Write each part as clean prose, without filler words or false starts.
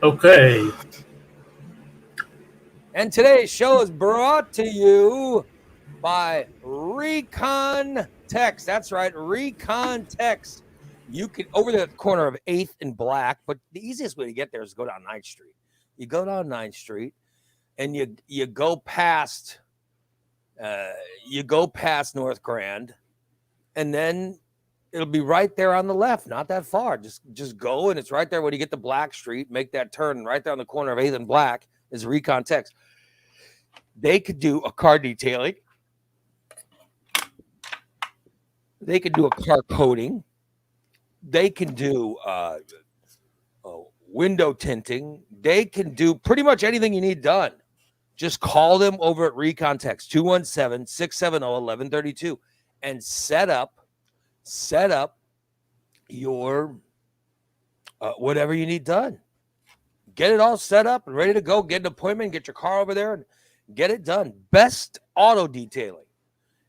Okay. And today's show is brought to you by Recon Tex. That's right, Recon Tex. You can over there at the corner of 8th and Black, but the easiest way to get there is go down 9th Street. You go down 9th Street and you go past North Grand, and then it'll be right there on the left, not that far. Just go, and it's right there when you get to Black Street. Make that turn, right there on the corner of 8th and Black is Recon Tex. They could do a car detailing. They could do a car coating. They can do window tinting. They can do pretty much anything you need done. Just call them over at Recon Tex, 217-670-1132, and set up your whatever you need done. Get it all set up and ready to go. Get an appointment, get your car over there, and get it done. Best auto detailing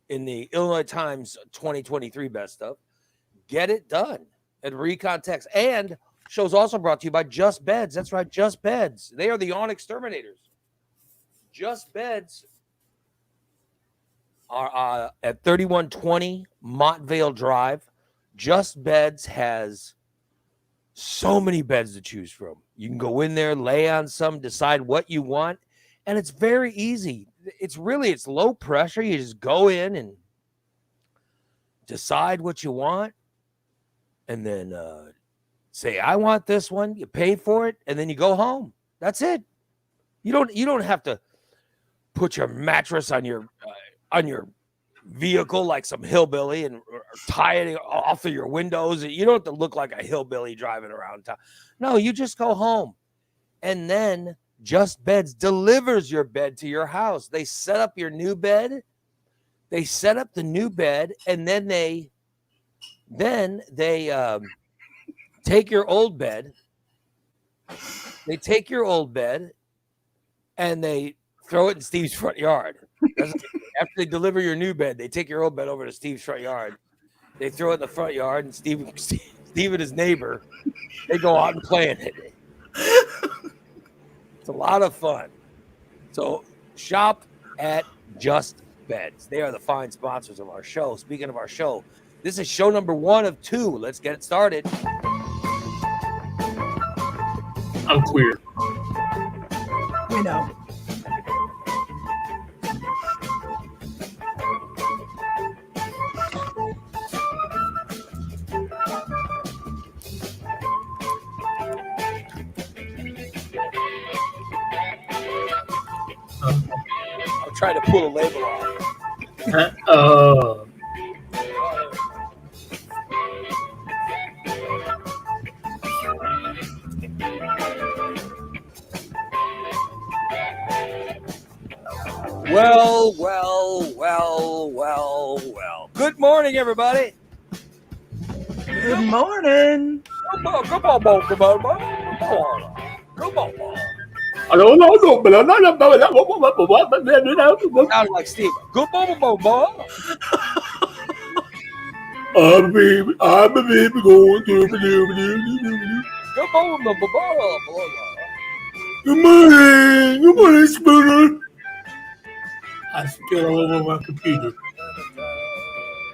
in the Illinois Times 2023 best of. Get it done at Recon Tex. And show's also brought to you by Just Beds. That's right, Just Beds. They are the yawn exterminators. Just Beds are at 3120 Montvale Drive. Just Beds has so many beds to choose from. You can go in there, lay on some, decide what you want, and it's very easy. It's low pressure. You just go in and decide what you want, and then say, I want this one. You pay for it, and then you go home. That's it. You don't have to put your mattress on your vehicle like some hillbilly and or tie it off of your windows. You don't have to look like a hillbilly driving around town. No, you just go home, and then Just Beds delivers your bed to your house. They set up your new bed. They set up the new bed, and then they take your old bed. They take your old bed, and they throw it in Steve's front yard. After they deliver your new bed, they take your old bed over to Steve's front yard. They throw it in the front yard, and Steve and his neighbor, they go out and play in it. It's a lot of fun. So shop at Just Beds. They are the fine sponsors of our show. Speaking of our show, this is show number 1 of 2. Let's get it started. I'm queer. We know. I'll try to pull a label off. Well. Good morning, everybody. Good morning. Come on. I don't know, but I'm not. Sounded like Steve. Good morning. I'm a baby going through. Good morning. Good morning, Spooner. I spit all over my computer.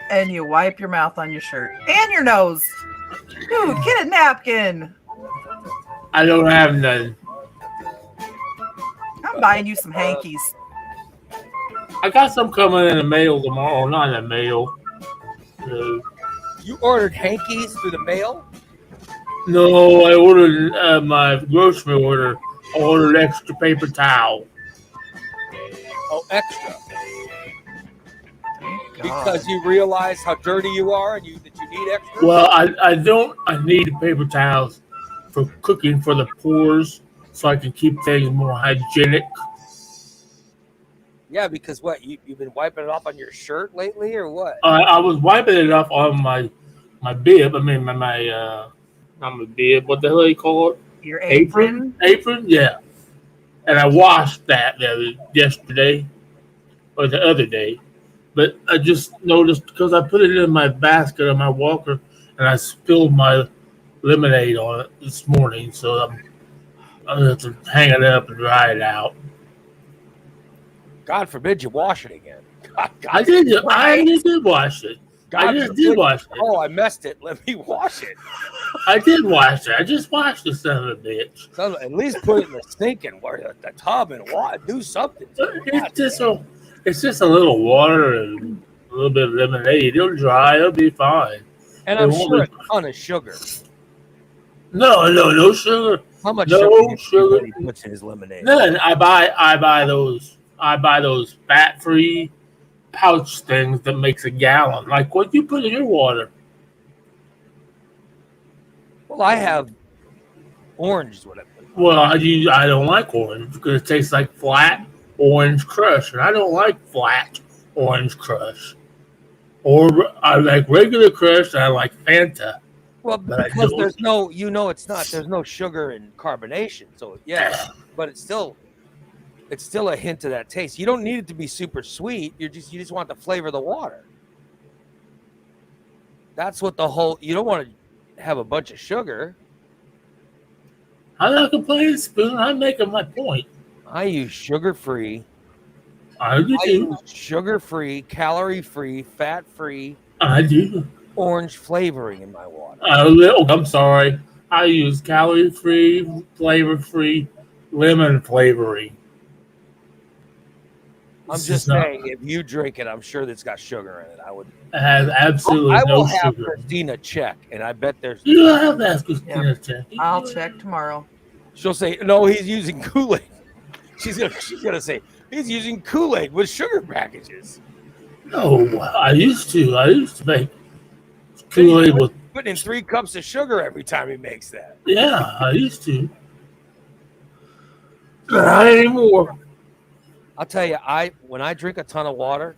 And you wipe your mouth on your shirt and your nose. Dude, get a napkin. I don't have none. I'm buying you some hankies. I got some coming in the mail tomorrow. Not in the mail. You ordered hankies through the mail? No, I ordered my grocery order. I ordered extra paper towel. Oh, extra. Because you realize how dirty you are and that you need extra? Well, I don't. I need paper towels for cooking for the pores so I can keep things more hygienic. Yeah, because what? You've been wiping it off on your shirt lately or what? I was wiping it off on my bib. I mean, my not my bib. What the hell do you call it? Your apron? Apron, yeah. And I washed that yesterday or the other day. But I just noticed because I put it in my basket on my walker and I spilled my lemonade on it this morning. So I have to hang it up and dry it out. God forbid you wash it again. God, I did. I did wash it. I God just forbid- did wash it. Oh, I messed it. Let me wash it. I did wash it. I just washed the son of a bitch. So at least put it in the sink and the tub and water. Do something. It's just a little water and a little bit of lemonade. It'll dry. It'll be fine. And It I'm won't sure a be- ton of sugar. No sugar. How much No sugar do you sugar. think he puts in his lemonade? None. I buy those fat-free pouch things that makes a gallon. Like what you put in your water. Well, I have orange is what I put. Well, I don't like orange because it tastes like flat orange crush, and I don't like flat orange crush. Or I like regular crush, and I like Fanta. Well, But I because don't. there's no, it's not. There's no sugar and carbonation. So yeah, but it's still a hint of that taste. You don't need it to be super sweet. You just want the flavor of the water. That's what you don't want to have a bunch of sugar. I'm not complaining, Spoon. I'm making my point. I use sugar-free. I do. use sugar-free, calorie-free, fat-free, I do. orange flavoring in my water. I'm sorry. I use calorie-free, flavor-free, lemon flavoring. I'm It's just not- saying, if you drink it, I'm sure that's got sugar in it. It has absolutely I will no have sugar. Christina check, and I bet there's. You don't have to ask Christina to check. I'll check tomorrow. She'll say, "No, he's using Kool-Aid." She's gonna say he's using Kool-Aid with sugar packages. No, I used to make Kool-Aid with. Putting in 3 cups of sugar every time he makes that. Yeah, I used to. Not anymore. I'll tell you, when I drink a ton of water,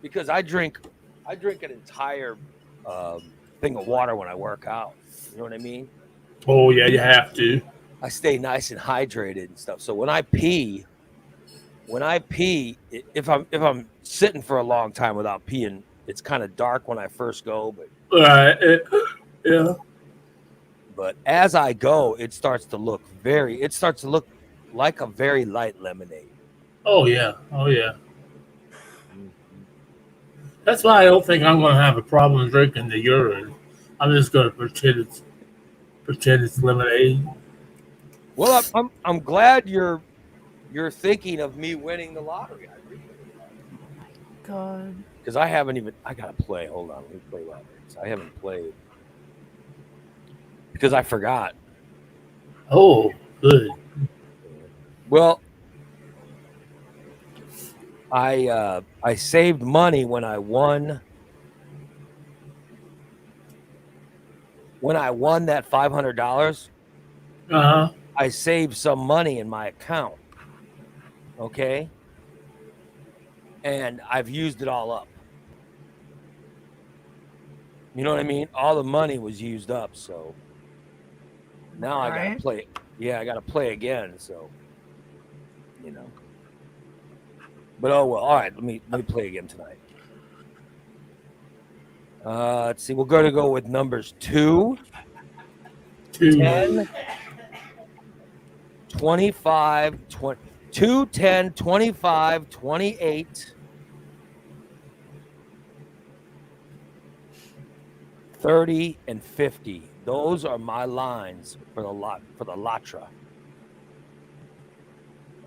because I drink an entire thing of water when I work out. You know what I mean? Oh yeah, you have to. I stay nice and hydrated and stuff. So when I pee, if I'm sitting for a long time without peeing, it's kind of dark when I first go, Yeah. but as I go, it starts to look like a very light lemonade. Oh yeah. That's why I don't think I'm going to have a problem drinking the urine. I'm just going to pretend it's lemonade. Well, I'm glad you're thinking of me winning the lottery. I really God. because I gotta play. Hold on, let me play lottery. I haven't played because I forgot. Oh, good. Well, I saved money when I won. When I won that $500, I saved some money in my account. Okay, and I've used it all up. You know what I mean? All the money was used up, so now I gotta play. Yeah, I gotta play again. So, But oh well. All right, let me play again tonight. Let's see. We're gonna go with numbers 2, 10, 25, 2, 10, 25, 28, 30, and 50. Those are my lines for the Latra.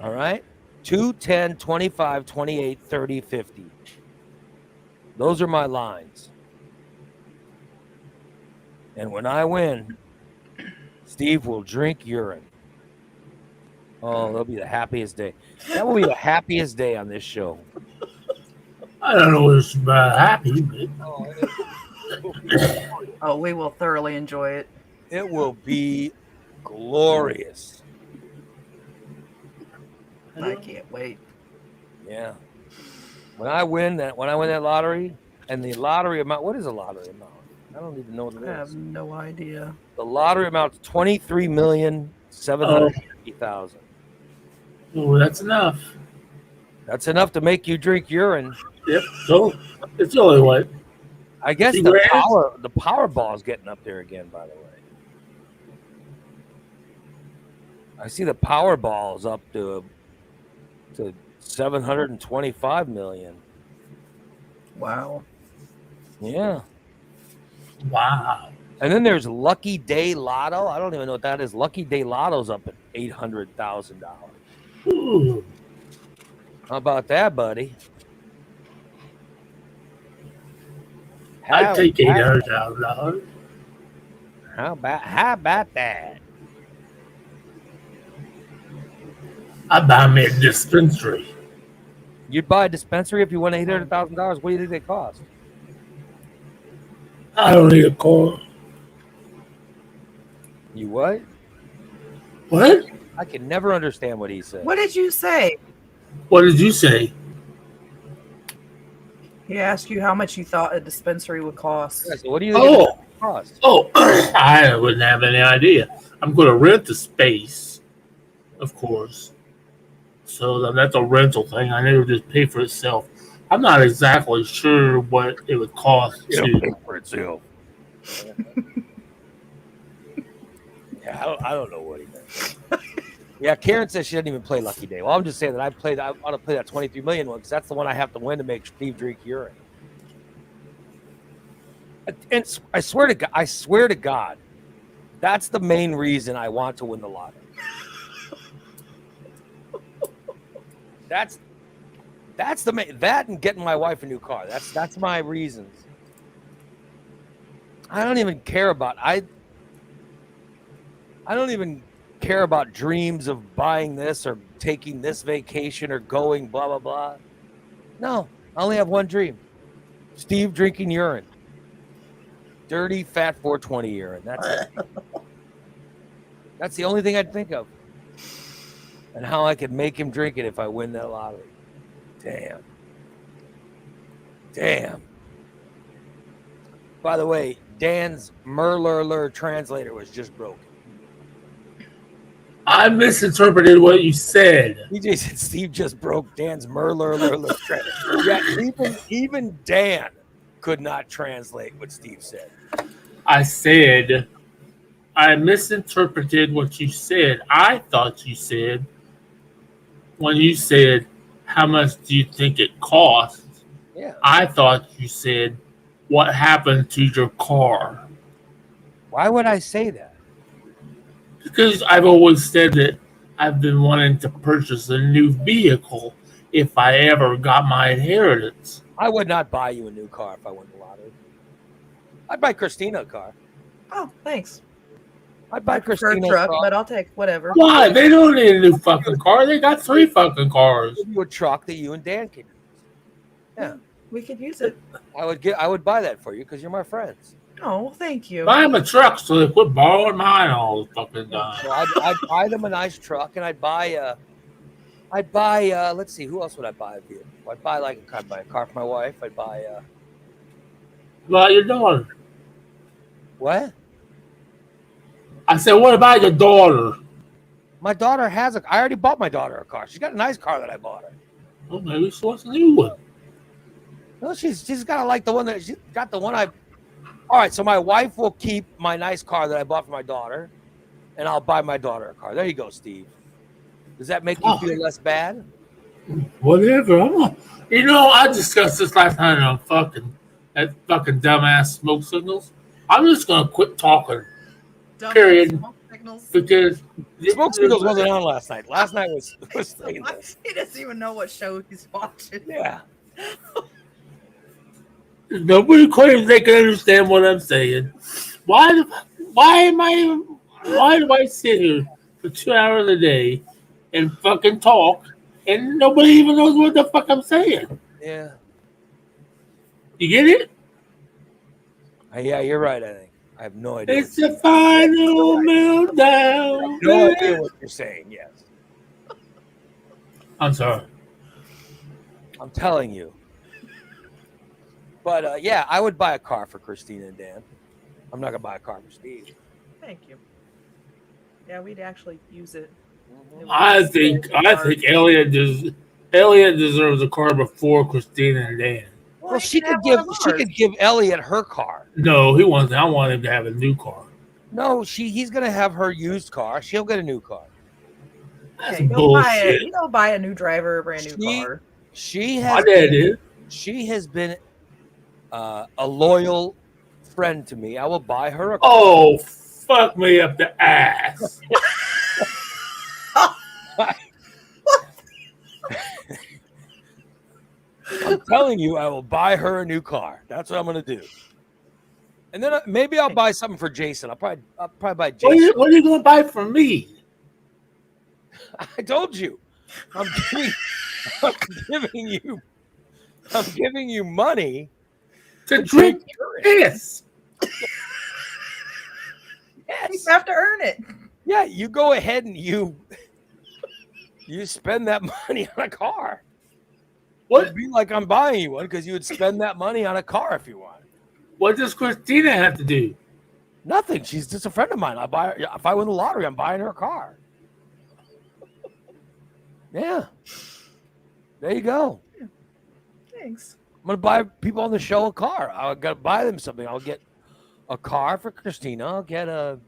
All right? 2, 10, 25, 28, 30, 50. Those are my lines. And when I win, Steve will drink urine. Oh, that'll be the happiest day. That will be the happiest day on this show. I don't know if it's about happy, but Oh, we will thoroughly enjoy it. It will be glorious. I can't wait. Yeah. When I win that lottery, and the lottery amount, what is the lottery amount? I don't even know what it I have is. no idea. The lottery amount is $23,750,000. oh, that's enough. That's enough to make you drink urine. Yep. So it's only what? I guess $2 the grand? Powerball is getting up there again, by the way. I see the Powerball's up to 725 million. Wow. Yeah. Wow. And then there's Lucky Day Lotto. I don't even know what that is. Lucky Day Lotto's up at $800,000. Ooh. How about that, buddy? I'd take $800,000. How about that? I'd buy me a dispensary. You'd buy a dispensary if you won $800,000. What do you think they cost? I don't need a car. You what? What? I can never understand what he said. What did you say? What did you say? He asked you how much you thought a dispensary would cost. Yeah, so what do you think Oh. it cost? Oh, I wouldn't have any idea. I'm going to rent the space, of course. So that's a rental thing. I know it'll just pay for itself. I'm not exactly sure what it would cost It'll to. pay for itself. Yeah, I don't know what he meant. Yeah, Karen says she didn't even play Lucky Day. Well, I'm just saying that I ought to play that 23 million one because that's the one I have to win to make Steve drink urine. And I swear to God, that's the main reason I want to win the lottery. That's the main, that and getting my wife a new car. That's my reasons. I don't even care about I don't even care about dreams of buying this or taking this vacation or going blah blah blah. No, I only have one dream. Steve drinking urine. Dirty fat 420 urine. That's it. That's the only thing I'd think of. And how I could make him drink it if I win that lottery. Damn. By the way, Dan's Merlurler translator was just broken. I misinterpreted what you said. DJ said Steve just broke Dan's Merlurler translator. Yeah, even Dan could not translate what Steve said. I said, I misinterpreted what you said. I thought you said, when you said, how much do you think it costs? Yeah. I thought you said, what happened to your car? Why would I say that? Because I've always said that I've been wanting to purchase a new vehicle if I ever got my inheritance. I would not buy you a new car if I won the lottery. I'd buy Christina a car. Oh, thanks. I'd buy I prefer Christina a truck, a car. but I'll take whatever. Why? They don't need a new fucking car. They got 3 fucking cars. Give you a truck that you and Dan can use. Yeah, We could use it. I would buy that for you because you're my friends. Oh, thank you. Buy them a truck so they quit borrowing mine all the fucking time. So I'd buy them a nice truck, and I'd buy. Let's see, who else would I buy a vehicle? I'd buy I'd buy a car for my wife. I'd buy. About your daughter. What? I said, what about your daughter? My daughter has I already bought my daughter a car. She's got a nice car that I bought her. Well, maybe she wants a new one. No, she's got to like the one that she got. The one I. All right, so my wife will keep my nice car that I bought for my daughter, and I'll buy my daughter a car. There you go, Steve. Does that make you feel less bad? Whatever. I discussed this last night on that fucking dumbass smoke signals. I'm just gonna quit talking. Period. Smoke signals. Because Smoke Signals wasn't on last night. Last night was saying this. He doesn't even know what show he's watching. Yeah. nobody claims they can understand what I'm saying. Why do I sit here for 2 hours a day and fucking talk and nobody even knows what the fuck I'm saying? Yeah. You get it? Yeah, you're right, I think. I have no idea. It's the final meltdown. No idea what you're saying, yes. I'm sorry. I'm telling you. But yeah, I would buy a car for Christina and Dan. I'm not gonna buy a car for Steve. Thank you. Yeah, we'd actually use it. I think Elliot deserves a car before Christina and Dan. Well, she could give Elliot her car. No, I want him to have a new car. No, he's gonna have her used car. She'll get a new car. That's Okay, go buy bullshit. it. Buy a new driver, a brand new She- car. She My has dad did. she has been a loyal friend to me. I will buy her a car. Oh, fuck me up the ass. I'm telling you, I will buy her a new car. That's what I'm going to do. And then maybe I'll buy something for Jason. I'll probably buy Jason. What are you going to buy from me? I told you. I'm giving you money To drink piss. You Yes. have to earn it. Yeah, you go ahead and you spend that money on a car. What? It'd be like I'm buying you one because you would spend that money on a car if you want. What does Christina have to do? Nothing. She's just a friend of mine. I buy her, if I win the lottery, I'm buying her a car. Yeah. There you go. Thanks. I'm gonna buy people on the show a car. I gotta buy them something. I'll get a car for Christina. I'll get a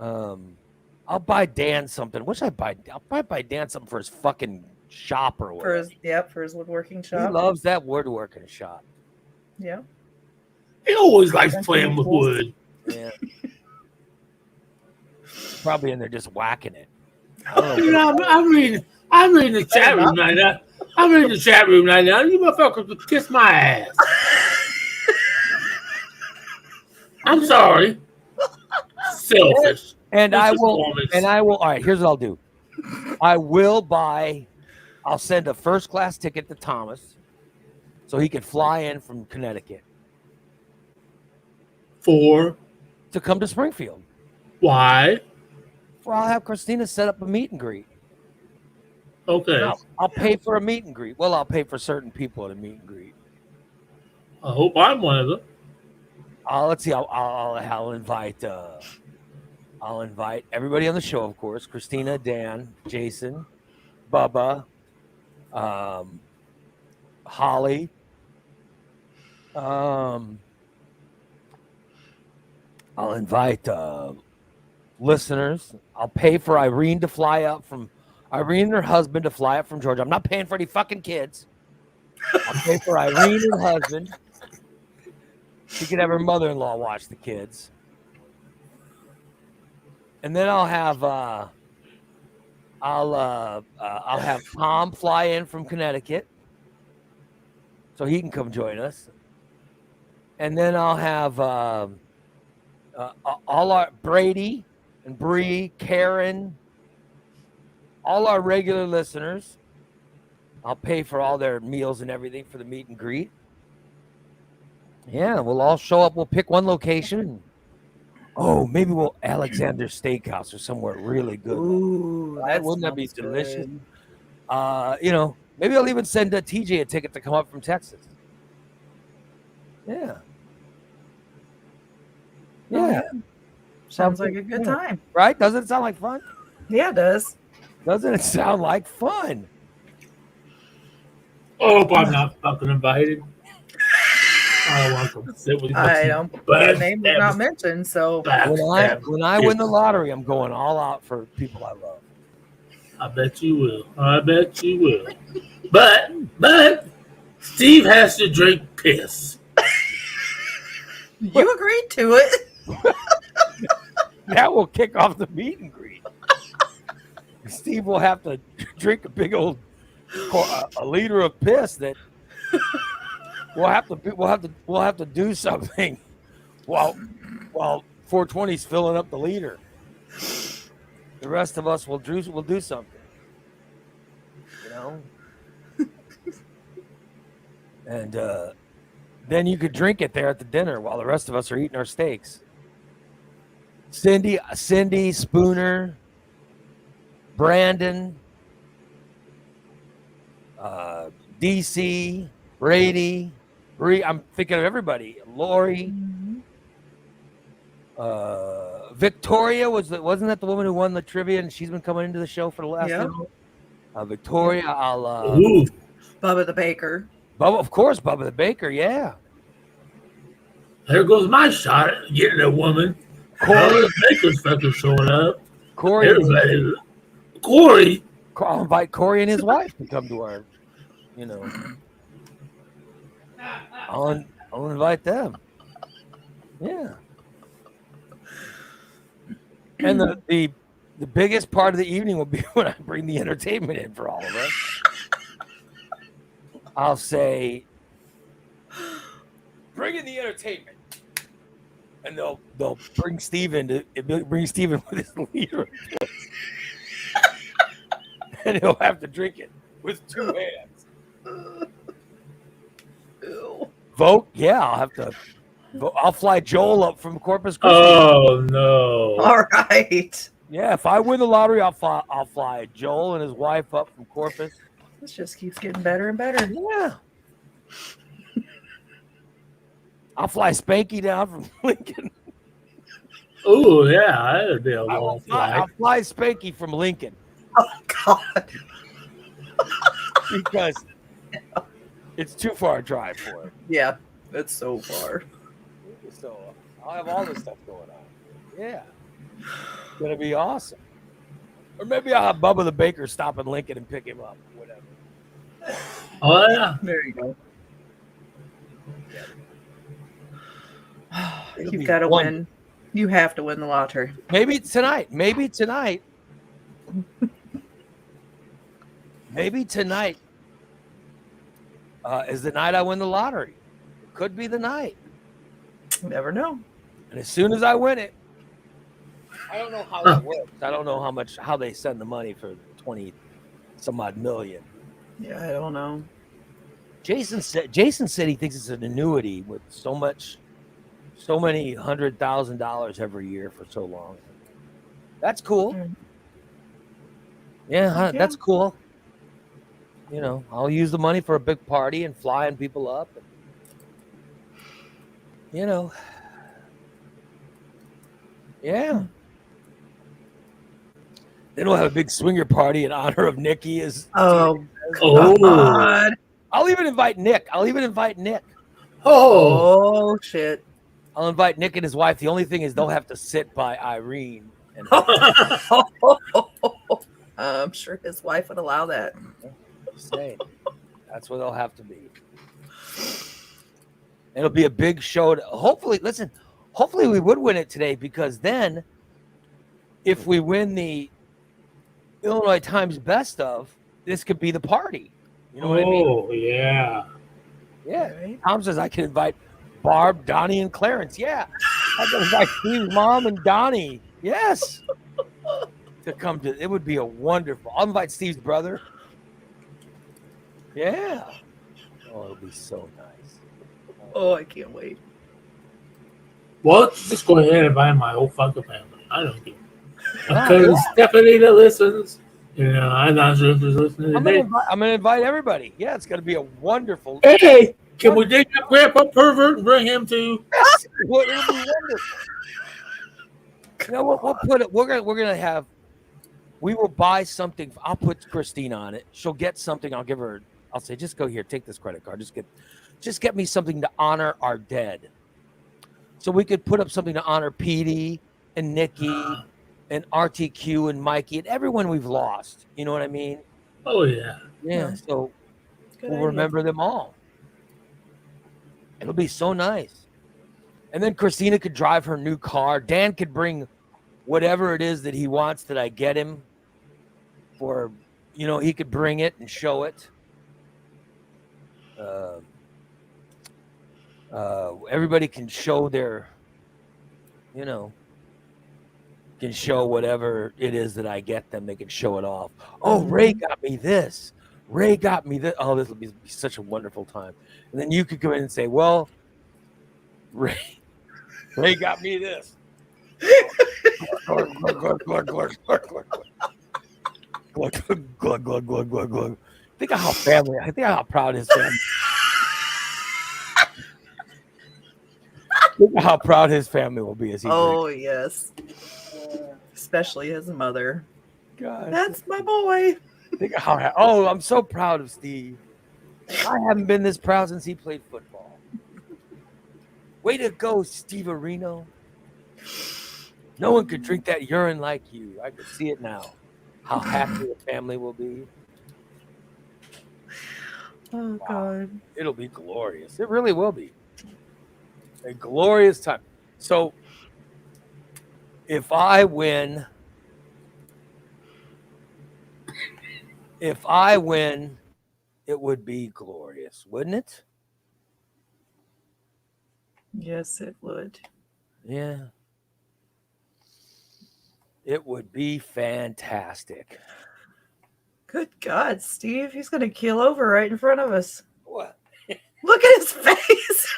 I'll buy Dan something. What should I buy? I'll probably buy Dan something for his fucking shop or For whatever. his woodworking He shop. loves that woodworking shop. Yeah. He always likes That's playing with cool. wood. Yeah. Probably in there just whacking it. I don't know. You know, I'm reading the chat room right now. I'm reading the chat room right now. You motherfuckers could kiss my ass. I'm sorry. Selfish. And I This is will. performance. And I will. All right. Here's what I'll do. I'll send a first class ticket to Thomas, so he could fly in from Connecticut For to come to Springfield. why? Well, I'll have Christina set up a meet and greet. Okay. No, I'll pay for a meet and greet. Well, I'll pay for certain people at a meet and greet. I hope I'm one of them. Let's see. I'll invite everybody on the show, of course. Christina, Dan, Jason, Bubba, Holly. I'll invite listeners. I'll pay for Irene to fly up from Irene and her husband to fly up from Georgia. I'm not paying for any fucking kids. I'll pay for Irene and her husband. She could have her mother-in-law watch the kids. And then I'll have Tom fly in from Connecticut, so he can come join us. And then I'll have all our Brady and Bree, Karen, all our regular listeners. I'll pay for all their meals and everything for the meet and greet. Yeah, we'll all show up. We'll pick one location. Oh, maybe we'll Alexander Steakhouse or somewhere really good. Ooh, Wouldn't that be sounds delicious? good. Maybe I'll even send TJ a ticket to come up from Texas. Yeah. Yeah. Sounds like a good time. Right? Doesn't it sound like fun? Yeah, it does. Doesn't it sound like fun? I hope I'm not fucking invited. I don't want to sit with you. I don't. Your name was not mentioned, so When I win the lottery, I'm going all out for people I love. I bet you will. I bet you will. But Steve has to drink piss. you agreed to it. That will kick off the meet and greet. Steve will have to drink a big old a liter of piss that we'll have to do something while 420's filling up the liter. The rest of us will do something, and then you could drink it there at the dinner while the rest of us are eating our steaks. Cindy, Spooner, Brandon, DC, Brady, Bree. I'm thinking of everybody. Lori, Victoria wasn't that the woman who won the trivia, and she's been coming into the show for the last. Yeah. Victoria, Ooh. Bubba the Baker. Bubba, of course, Bubba the Baker. Yeah, There goes my shot at getting a woman. All the bakers fucking showing up. Corey, Everybody. Corey. I'll invite Corey and his wife to come to our, you know. I'll invite them. Yeah. And the biggest part of the evening will be when I bring the entertainment in for all of us. I'll say, bring in the entertainment, and they'll bring Steven with his leader, and he'll have to drink it with 2 hands. Ew. Vote? Yeah, I'll have to. I'll fly Joel up from Corpus Christi. Oh no! All right. Yeah, if I win the lottery, I'll fly Joel and his wife up from Corpus. This just keeps getting better and better. Yeah. I'll fly Spanky down from Lincoln. Oh yeah, that'd be a long I'll flight. fly Spanky from Lincoln Oh God. because it's too far a drive for him. Yeah, that's so far. So I'll have all this stuff going on. Yeah. It's going to be awesome. Or maybe I'll have Bubba the Baker stop in Lincoln and pick him up. Whatever. Oh yeah. There you go. It'll be You've got to one- win. You have to win the lottery. Maybe tonight. Maybe tonight is the night I win the lottery. It could be the night. You never know. And as soon as I win it, I don't know how that works. I don't know how they send the money for 20 some odd million. Yeah, I don't know. Jason said he thinks it's an annuity with so many $100,000 every year for so long. That's cool. Yeah, that's cool. You know, I'll use the money for a big party and flying people up. And, you know, yeah. Then we'll have a big swinger party in honor of Nikki. Oh Oh. God. I'll even invite Nick. Oh. Oh shit. I'll invite Nick and his wife. The only thing is they'll have to sit by Irene. And I'm sure his wife would allow that. say that's what they'll have to be. It'll be a big show. Hopefully we would win it today, because then if we win the Illinois Times Best of, this could be the party. You know what I mean? Oh yeah. Yeah. Right? Tom says I can invite Barb, Donnie, and Clarence. Yeah. I can invite Steve's mom and Donnie. Yes. To come to it would be a wonderful. I'll invite Steve's brother. Yeah. Oh, it'll be so nice. Oh, I can't wait. Well, just go ahead and invite my whole fucking family. I don't care. Wow, Because yeah. Stephanie that listens, you know, I'm not sure if she's listening I'm today. gonna invite everybody. Yeah, it's gonna be a wonderful. Hey, can we dig up Grandpa Pervert and bring him to? Well, it'll be wonderful. You know what? We'll put it. We're gonna have. We will buy something. I'll put Christina on it. She'll get something. I'll give her. I'll say, just go here. Take this credit card. Just get me something to honor our dead. So we could put up something to honor Petey and Nikki and RTQ and Mikey and everyone we've lost. You know what I mean? Oh yeah. Yeah. So Good we'll idea. remember them all. It'll be so nice. And then Christina could drive her new car. Dan could bring whatever it is that he wants that I get him for, you know, he could bring it and show it. Everybody can show their, you know, can show whatever it is that I get them. They can show it off. Oh, Ray got me this. Ray got me this. Oh, this will be such a wonderful time. And then you could come in and say, well, Ray got me this. Glug, glug, glug, glug, glug, glug, glug, glug, glug, glug, glug, glug, glug. Think of how proud his family. Think of how proud his family will be as he drinks. Oh yes. Especially his mother. God. That's my boy. Think of how. Oh, I'm so proud of Steve. I haven't been this proud since he played football. Way to go, Steve Areno. No one could drink that urine like you. I could see it now. how happy the family will be. Oh God. It'll be glorious. It really will be a glorious time. So if I win, it would be glorious, wouldn't it? Yes, it would. Yeah. It would be fantastic. Good God, Steve. He's going to keel over right in front of us. What? Look at his face.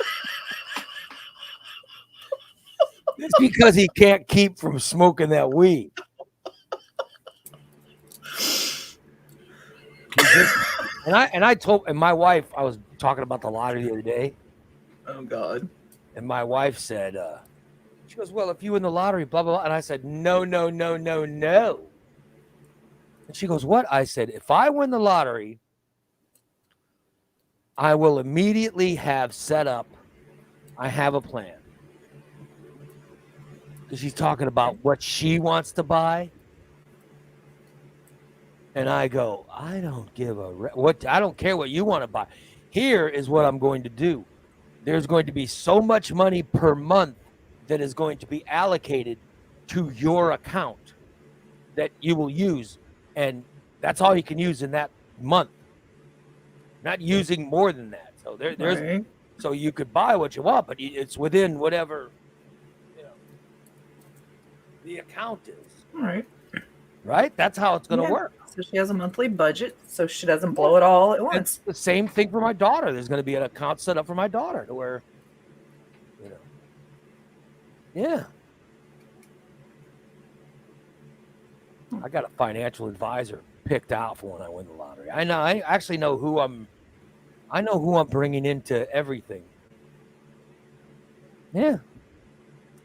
It's because he can't keep from smoking that weed. And my wife, I was talking about the lottery the other day, Oh God. and my wife said, she goes, well, if you win the lottery, blah, blah, blah. And I said, no. And she goes, what? I said, if I win the lottery, I will immediately have set up, I have a plan. Because she's talking about what she wants to buy. And I go, I don't give I don't care what you want to buy. Here is what I'm going to do. There's going to be so much money per month that is going to be allocated to your account that you will use. And that's all you can use in that month. Not using more than that. So there's Right. so you could buy what you want, but it's within whatever the account is. All right. Right? That's how it's going to Yeah. work. So she has a monthly budget, so she doesn't blow it all at It's once. the same thing for my daughter. There's going to be an account set up for my daughter to where, yeah. I got a financial advisor picked out for when I win the lottery. I actually know who I'm bringing into everything. Yeah.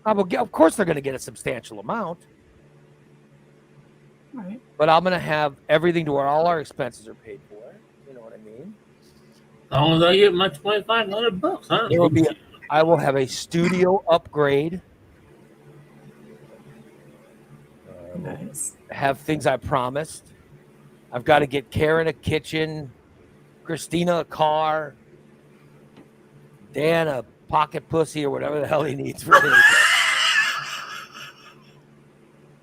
Of course they're going to get a substantial amount. Right. But I'm going to have everything to where all our expenses are paid for. You know what I mean? As long as I get my $2,500, huh? There will be. I will have a studio upgrade. Nice. Have things I promised. I've got to get Karen a kitchen, Christina a car, Dan a pocket pussy or whatever the hell he needs for his.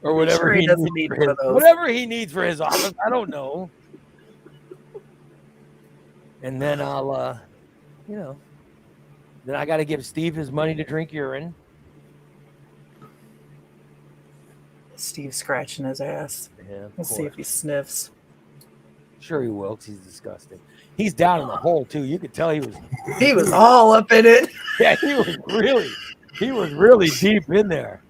Or whatever Sure he doesn't needs need for one his, of those. whatever he needs for his office. I don't know. And then I'll, then I got to give Steve his money to drink urine. Steve's scratching his ass. Yeah, of Let's see course. if he sniffs. Sure he will, 'cause he's disgusting. He's down in the hole too. You could tell he was. He was all up in it. Yeah, he was really deep in there.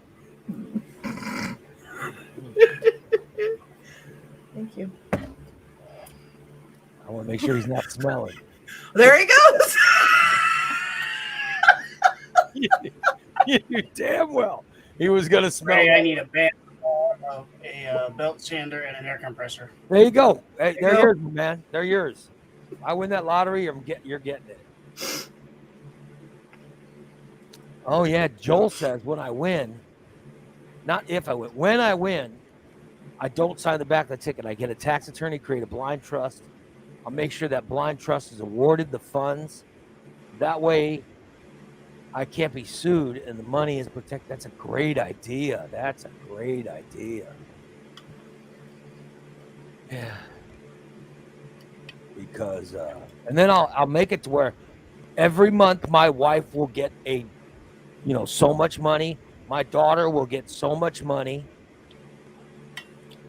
Thank you. I want to make sure he's not smelling. There he goes. You knew damn well he was gonna smell. Ray, I that. need a belt sander and an air compressor. There you go. Hey, There you they're go. yours, man. They're yours. I win that lottery, you're getting it. Oh yeah, Joel says when I win, not if I win, when I win, I don't sign the back of the ticket. I get a tax attorney, create a blind trust. I'll make sure that blind trust is awarded the funds. That way I can't be sued and the money is protected. That's a great idea. That's a great idea. Yeah. Because and then I'll make it to where every month my wife will get so much money. My daughter will get so much money.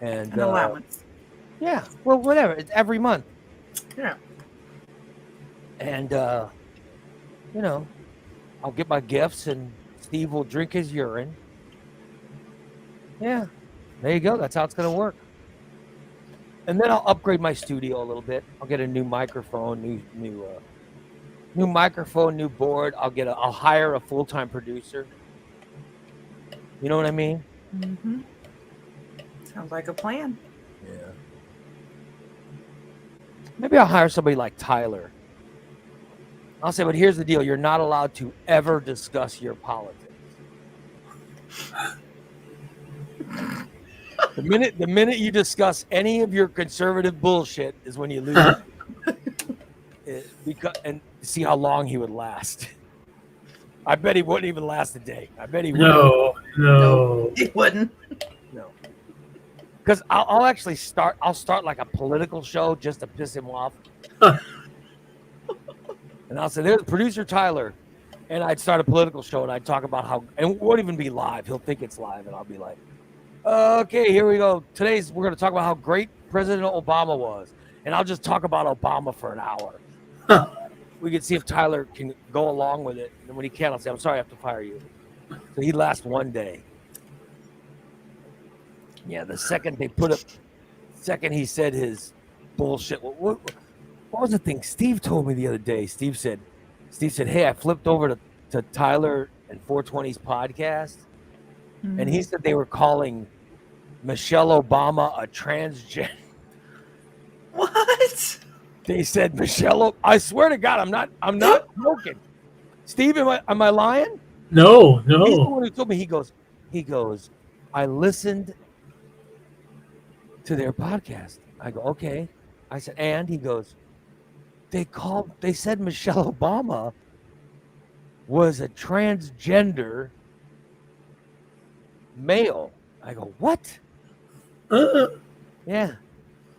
And An allowance. yeah, well, whatever. It's every month. Yeah. And I'll get my gifts, and Steve will drink his urine. Yeah, there you go. That's how it's gonna work. And then I'll upgrade my studio a little bit. I'll get a new microphone, new microphone, new board. I'll hire a full-time producer. You know what I mean? Mm-hmm. Sounds like a plan. Yeah. Maybe I'll hire somebody like Tyler. I'll say, but here's the deal. You're not allowed to ever discuss your politics. The minute you discuss any of your conservative bullshit is when you lose. Because and see how long he would last. I bet he wouldn't even last a day. I bet he wouldn't. No. It wouldn't. No. Because I'll actually start. I'll start like a political show just to piss him off. And I'll say, "There's producer Tyler," and I'd start a political show and I'd talk about how, and it won't even be live. He'll think it's live, and I'll be like, "Okay, here we go. We're going to talk about how great President Obama was," and I'll just talk about Obama for an hour. We can see if Tyler can go along with it, and when he can't, I'll say, "I'm sorry, I have to fire you." So he'd last one day. Yeah, the second he said his bullshit. What was the thing Steve told me the other day? Steve said, "Hey, I flipped over to Tyler and 420's podcast, and he said they were calling Michelle Obama a transgender." What? They said Michelle. I swear to God, I'm not joking. Steve, am I lying? No. He's the one who told me. He goes. I listened to their podcast. I go, okay. I said, and he goes, they said Michelle Obama was a transgender male. I go, what? Yeah.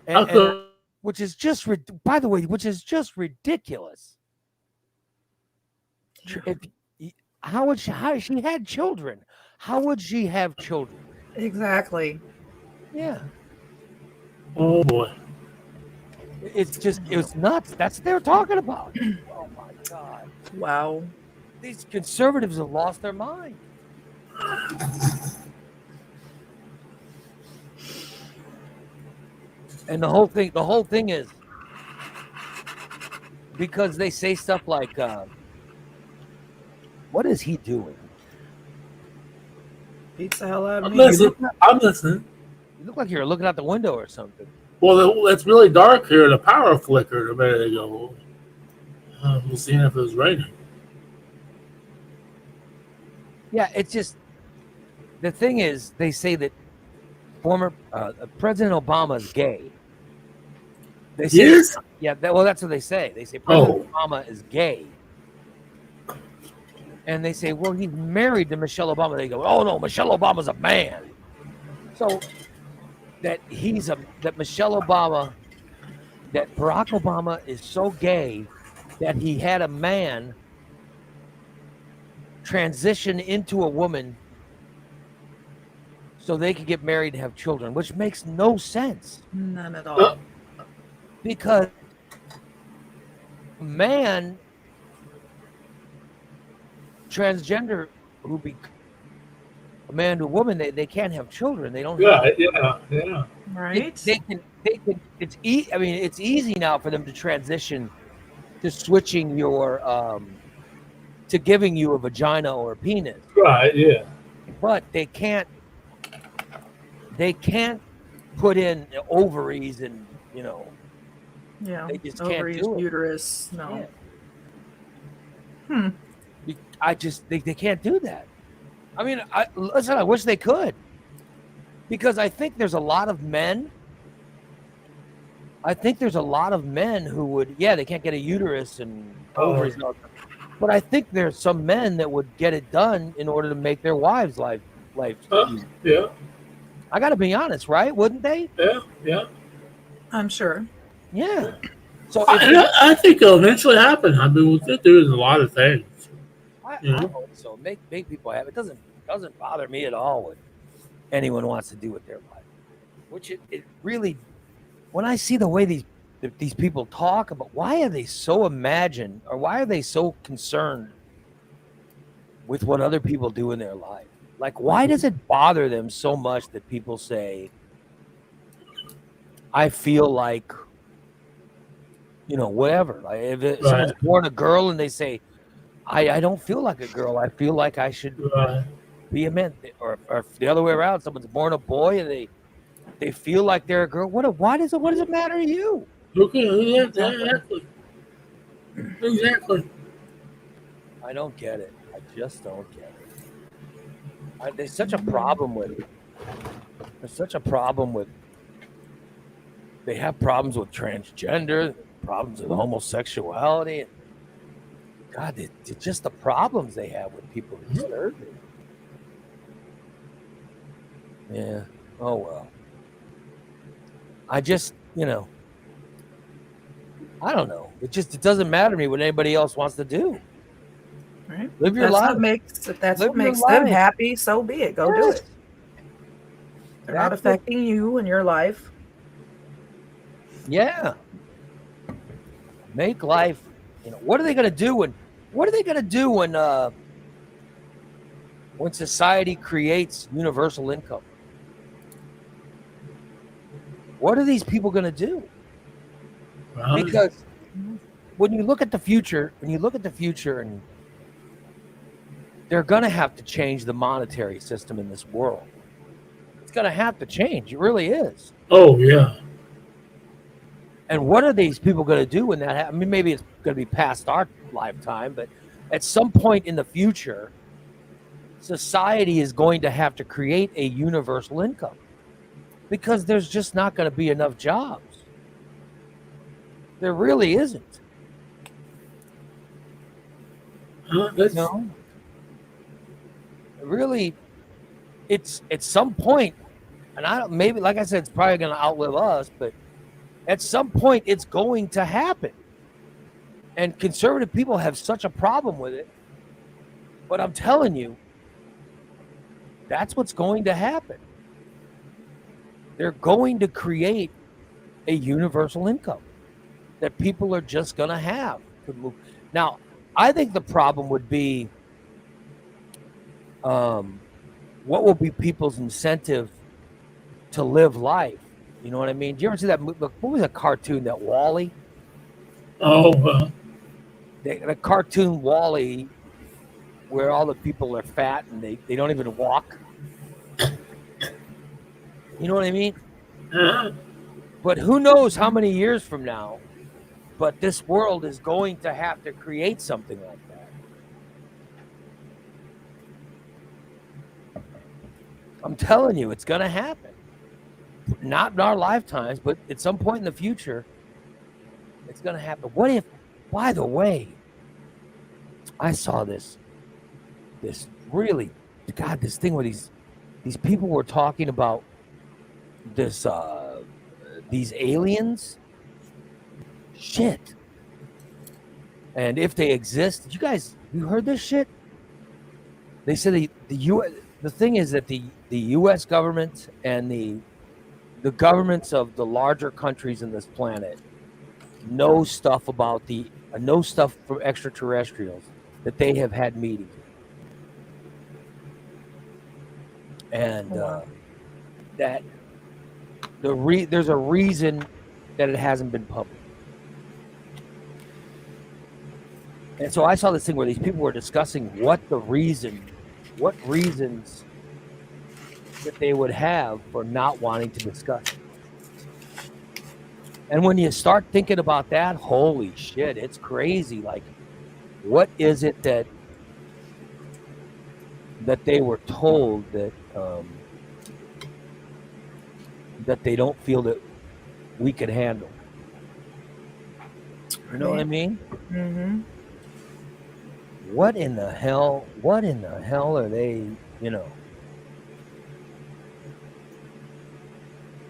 And which is just, by the way, which is just ridiculous. How she had children? How would she have children? Exactly. Yeah. Oh boy. It was nuts. That's what they were talking about. Oh my God. Wow. These conservatives have lost their mind. And the whole thing is because they say stuff like, what is he doing? Beats the hell out of I'm me. listening. You look like you're looking out the window or something. Well, it's really dark here. The power flickered a minute ago. We'll see if it was raining. Yeah, it's just the thing is they say that former President Obama is gay. They say, Yes? Yeah, that's what they say. They say President Obama is gay. And they say, well, he's married to Michelle Obama. They go, oh no, Michelle Obama's a man. So that that Barack Obama is so gay that he had a man transition into a woman so they could get married and have children, which makes no sense. None at all. Because man, transgender who be a man to a woman, they can't have children. They don't. Yeah. Right? They can. It's easy now for them to transition to switching your to giving you a vagina or a penis. Right. Yeah. But they can't put in ovaries and Yeah. they just Ovaries, can't do it. uterus. No. Yeah. They can't do that. I mean, I wish they could, because I think there's a lot of men. Who would, they can't get a uterus and ovaries, and all that. But I think there's some men that would get it done in order to make their wives' life easier. Yeah. I got to be honest, right? Wouldn't they? Yeah. I'm sure. Yeah. So I think it'll eventually happen. I mean, we're doing a lot of things. I hope so. Make people happy. It doesn't bother me at all what anyone wants to do with their life. Which it really, when I see the way these people talk about, why are they so imagined, or why are they so concerned with what other people do in their life? Like, why does it bother them so much that people say, I feel like, whatever. Like if someone's born a girl and they say, I don't feel like a girl. I feel like I should be a man. Or the other way around, someone's born a boy and they feel like they're a girl. What does it matter to you? Okay, exactly. I don't get it. I just don't get it. There's such a problem with it. There's such a problem with. They have problems with transgender, problems with homosexuality. God, it's just the problems they have with people who serve it. Yeah. Oh well. I just, I don't know. It doesn't matter to me what anybody else wants to do. Right. Live your That's life. what makes Live what makes your them life. happy. So be it. Go do Yes. it. They're not That's what- affecting you and your life. Yeah. Make life. What are they going to do when society creates universal income? What are these people going to do? Right. Because when you look at the future, and they're going to have to change the monetary system in this world. It's going to have to change. It really is. Oh yeah. And what are these people going to do when that happens? I mean, maybe it's going to be past our lifetime, but at some point in the future, society is going to have to create a universal income because there's just not going to be enough jobs. There really isn't. That's, Really, it's at some point, and maybe, like I said, it's probably going to outlive us, but at some point it's going to happen. And conservative people have such a problem with it. But I'm telling you, that's what's going to happen. They're going to create a universal income that people are just going to have to move. Now, I think the problem would be what will be people's incentive to live life? You know what I mean? Do you ever see that movie? What was that cartoon, that Wall-E? oh, The cartoon Wall-E, where all the people are fat and they don't even walk. You know what I mean? But who knows how many years from now, but this world is going to have to create something like that. I'm telling you, it's going to happen. Not in our lifetimes, but at some point in the future, it's going to happen. What if, by the way, I saw this really, God, this thing where these people were talking about these aliens, shit. And if they exist, you heard this shit? They said the thing is that the U.S. government and the governments of the larger countries in this planet know stuff about know stuff from extraterrestrials, that they have had meetings. And that there's a reason that it hasn't been public. And so I saw this thing where these people were discussing what reasons that they would have for not wanting to discuss it. And when you start thinking about that, holy shit, it's crazy. Like, what is it that they were told that they don't feel that we could handle? You know what I mean? Mm-hmm. What in the hell are they,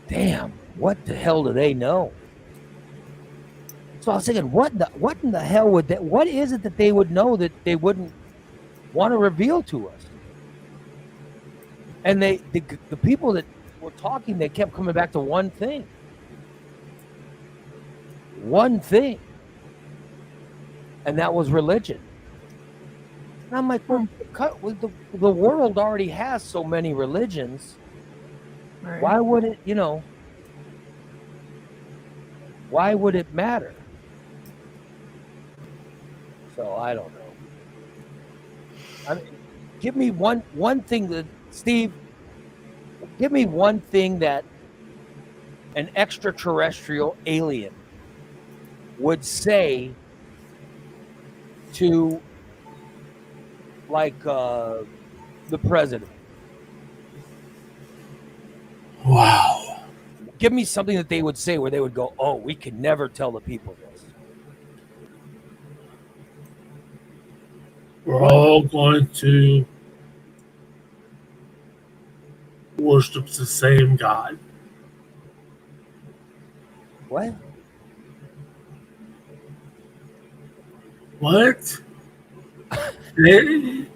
damn, what the hell do they know? So I was thinking, what in the hell what is it that they would know that they wouldn't want to reveal to us? And the people that were talking, they kept coming back to one thing. And that was religion. And I'm like, well, the world already has so many religions. Right. Why would it, why would it matter? So I don't know. I mean, give me one thing that, Steve, give me one thing that an extraterrestrial alien would say to, like, the president. give me something that they would say where they would go, "Oh, we could never tell the people this." We're all going to worship the same God. What? What?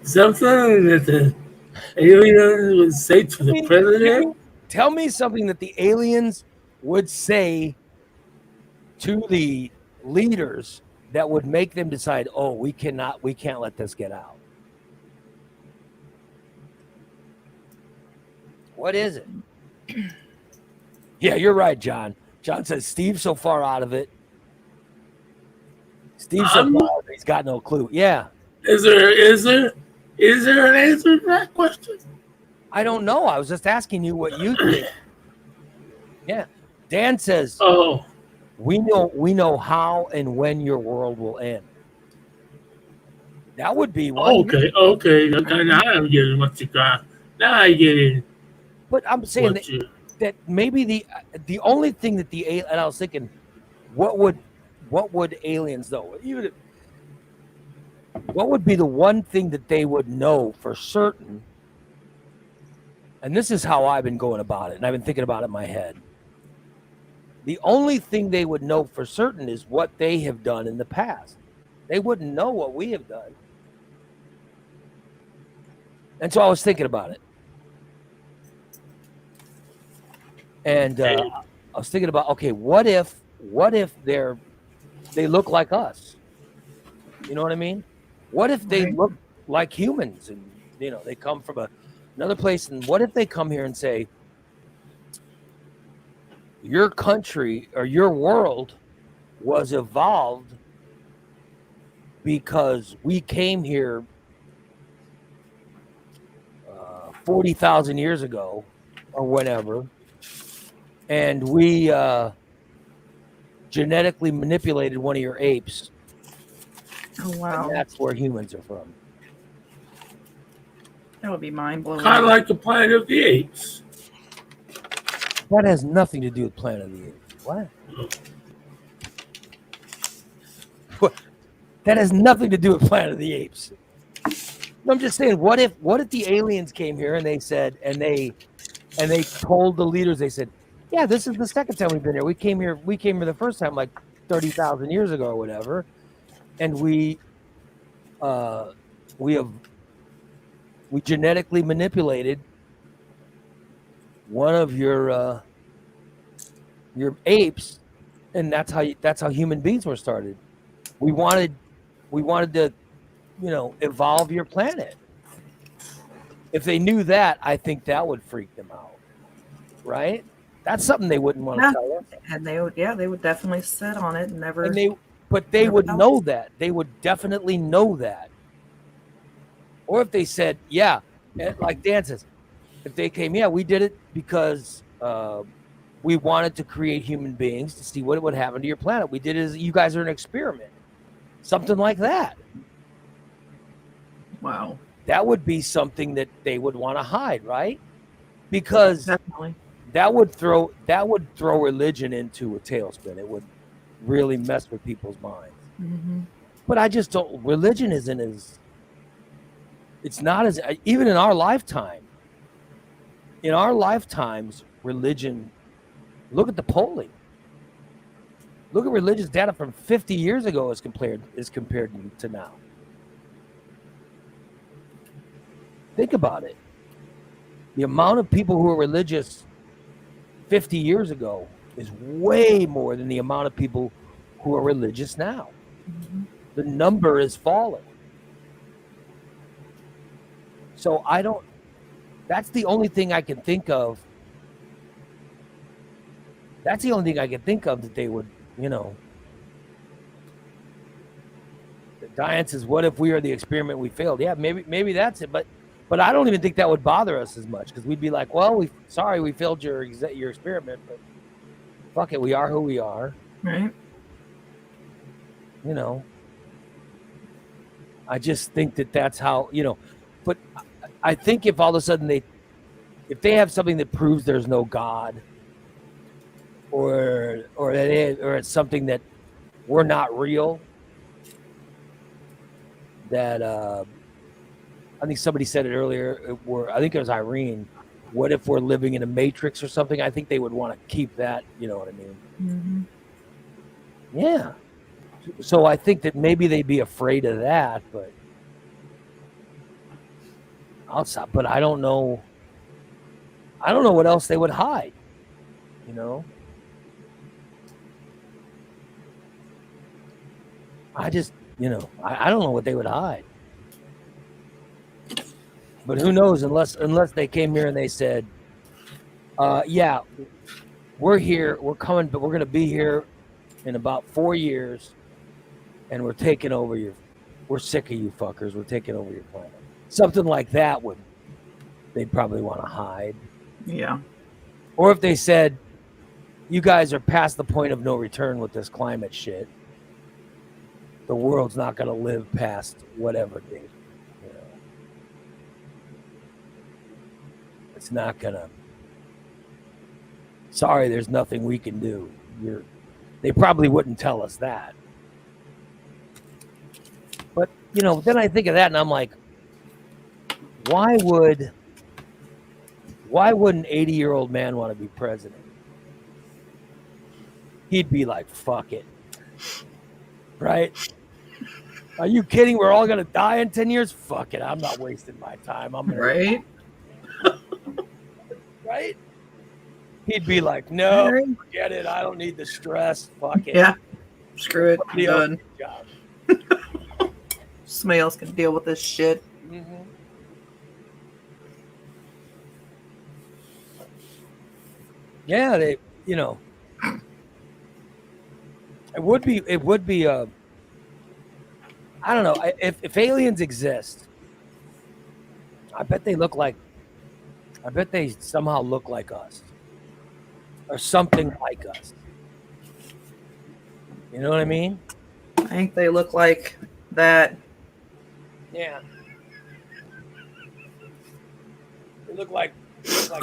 Something that the alien would say to the president? Tell me something that the aliens would say to the leaders that would make them decide, "Oh, we can't let this get out." What is it? Yeah, you're right, John. John says Steve's so far out of it. Steve's so far out of it, he's got no clue. Yeah. Is there an answer to that question? I don't know. I was just asking you what you think. Yeah. Dan says, Oh, we know how and when your world will end. That would be one. okay. Now I'm getting what you got. Now I get it. But I'm saying What you- that maybe the only thing that and I was thinking, what would aliens know? What would be the one thing that they would know for certain? And this is how I've been going about it, and I've been thinking about it in my head. The only thing they would know for certain is what they have done in the past. They wouldn't know what we have done. And so I was thinking about it. And I was thinking about, okay, what if they look like us? You know what I mean? What if they look like humans and they come from another place, and what if they come here and say, your country or your world was evolved because we came here 40,000 years ago or whatever, and we genetically manipulated one of your apes. Oh, wow. And that's where humans are from. That would be mind-blowing. Kind of like the Planet of the Apes. That has nothing to do with Planet of the Apes. What? That has nothing to do with Planet of the Apes. I'm just saying, what if the aliens came here and they said, and they told the leaders, they said, yeah, this is the second time we've been here. We came here the first time like 30,000 years ago or whatever, and we genetically manipulated one of your apes, and that's how human beings were started. We wanted to, evolve your planet. If they knew that, I think that would freak them out, right? That's something they wouldn't want to tell us. And they would definitely sit on it and never. But they would know that. They would definitely know that. Or if they said, yeah, like Dan says, if they came, yeah, we did it because we wanted to create human beings to see what would happen to your planet. We did it as you guys are an experiment. Something like that. Wow. That would be something that they would want to hide, right? Because Definitely. that would throw religion into a tailspin. It would really mess with people's minds. Mm-hmm. But I just don't. Religion isn't as. It's not as, even in our lifetime. In our lifetimes, religion. Look at the polling. Look at religious data from 50 years ago as compared to now. Think about it. The amount of people who are religious 50 years ago is way more than the amount of people who are religious now. Mm-hmm. The number is falling. So that's the only thing I can think of. That's the only thing I can think of that they would, Diane says, what if we are the experiment we failed? Yeah, maybe that's it. But I don't even think that would bother us as much, because we'd be like, well, we failed your experiment, but fuck it, we are who we are. Right. I just think that's how, but I think if all of a sudden if they have something that proves there's no God, or it's something that we're not real. That I think somebody said it earlier. I think it was Irene. What if we're living in a matrix or something? I think they would want to keep that. You know what I mean? Mm-hmm. Yeah. So I think that maybe they'd be afraid of that, but outside. But I don't know. I don't know what else they would hide. You know. I just, I don't know what they would hide. But who knows? Unless they came here and they said, "Yeah, we're here. We're coming, but we're going to be here in about 4 years, and we're taking over we're sick of you fuckers. We're taking over your planet." Something like that they'd probably want to hide. Yeah. Or if they said, "You guys are past the point of no return with this climate shit. The world's not going to live past whatever date. It's not going to. Sorry, there's nothing we can do." They probably wouldn't tell us that. But, then I think of that and I'm like, why would an 80-year-old man want to be president? He'd be like, fuck it. Right? Are you kidding? We're all going to die in 10 years? Fuck it. I'm not wasting my time. Right? Right? He'd be like, no, forget it. I don't need the stress. Fuck it. Yeah. Screw it. I'm done. Job. Somebody else can deal with this shit. Mm-hmm. Yeah, it would be I don't know, if aliens exist, I bet they somehow look like us or something like us. You know what I mean? I think they look like that. Yeah. They look like that's what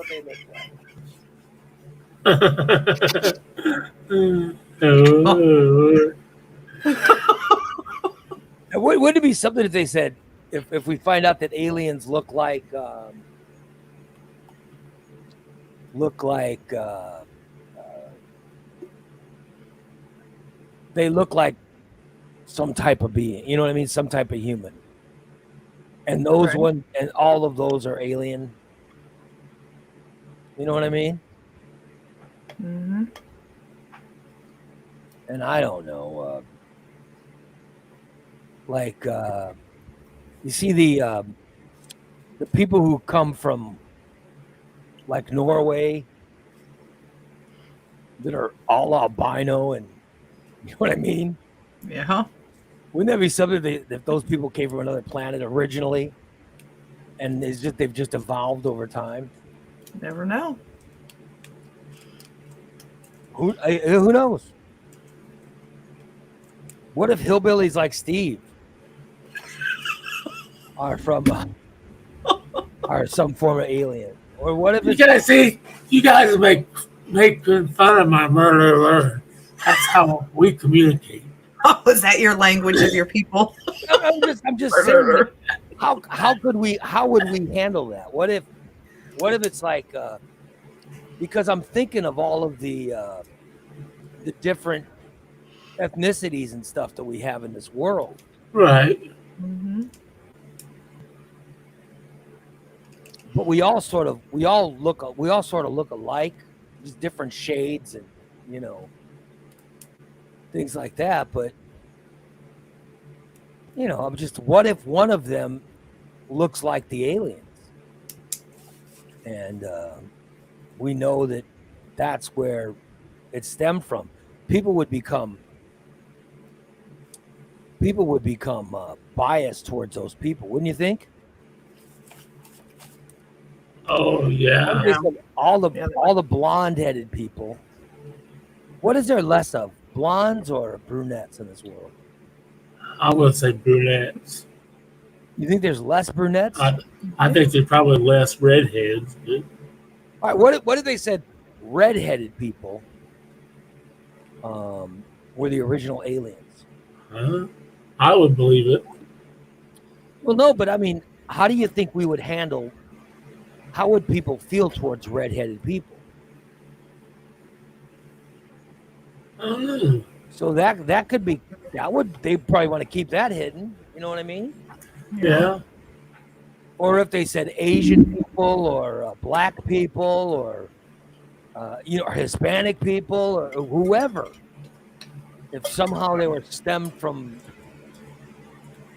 they look like. Wouldn't it be something if they said, if we find out that aliens look like they look like some type of being, you know what I mean? Some type of human. And those Right. and all of those are alien. You know what I mean? Mm-hmm. And I don't know. You see the people who come from like Norway that are all albino, and you know what I mean? Yeah. Wouldn't that be something if those people came from another planet originally, and they've just evolved over time? Never know. Who knows? What if hillbillies like Steve are are some form of alien? Or what if you guys make fun of my murderer. That's how we communicate. Oh, is that your language of your people? I'm just saying, how would we handle that? What if it's like because I'm thinking of all of the different ethnicities and stuff that we have in this world. Right. Mm-hmm. But we all sort of look alike, just different shades and things like that. But I'm just, what if one of them looks like the aliens, and we know that that's where it stemmed from? People would become biased towards those people, wouldn't you think? Oh yeah. All the blonde-headed people. What is there less of, blondes or brunettes in this world? I would say brunettes. You think there's less brunettes? I think there's probably less redheads. But All right, what if they said redheaded people were the original aliens? I would believe it. Well, no, but I mean, how do you think we would handle? How would people feel towards redheaded people? I don't know. So that could be they probably want to keep that hidden. You know what I mean? Yeah. Or if they said Asian people or black people or or Hispanic people or whoever, if somehow they were stemmed from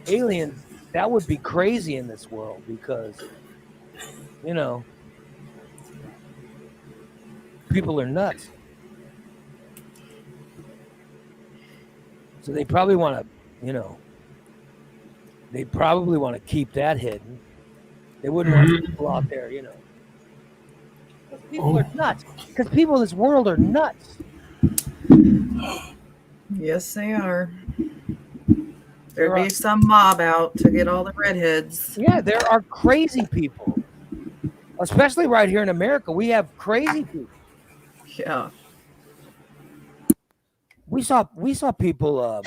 aliens, that would be crazy in this world because people are nuts. So they probably want to, they probably want to keep that hidden. They wouldn't want people out there, People are nuts. Because people in this world are nuts. Yes, they are. There'd be some mob out to get all the redheads. Yeah, there are crazy people. Especially right here in America, we have crazy people. Yeah. We saw people.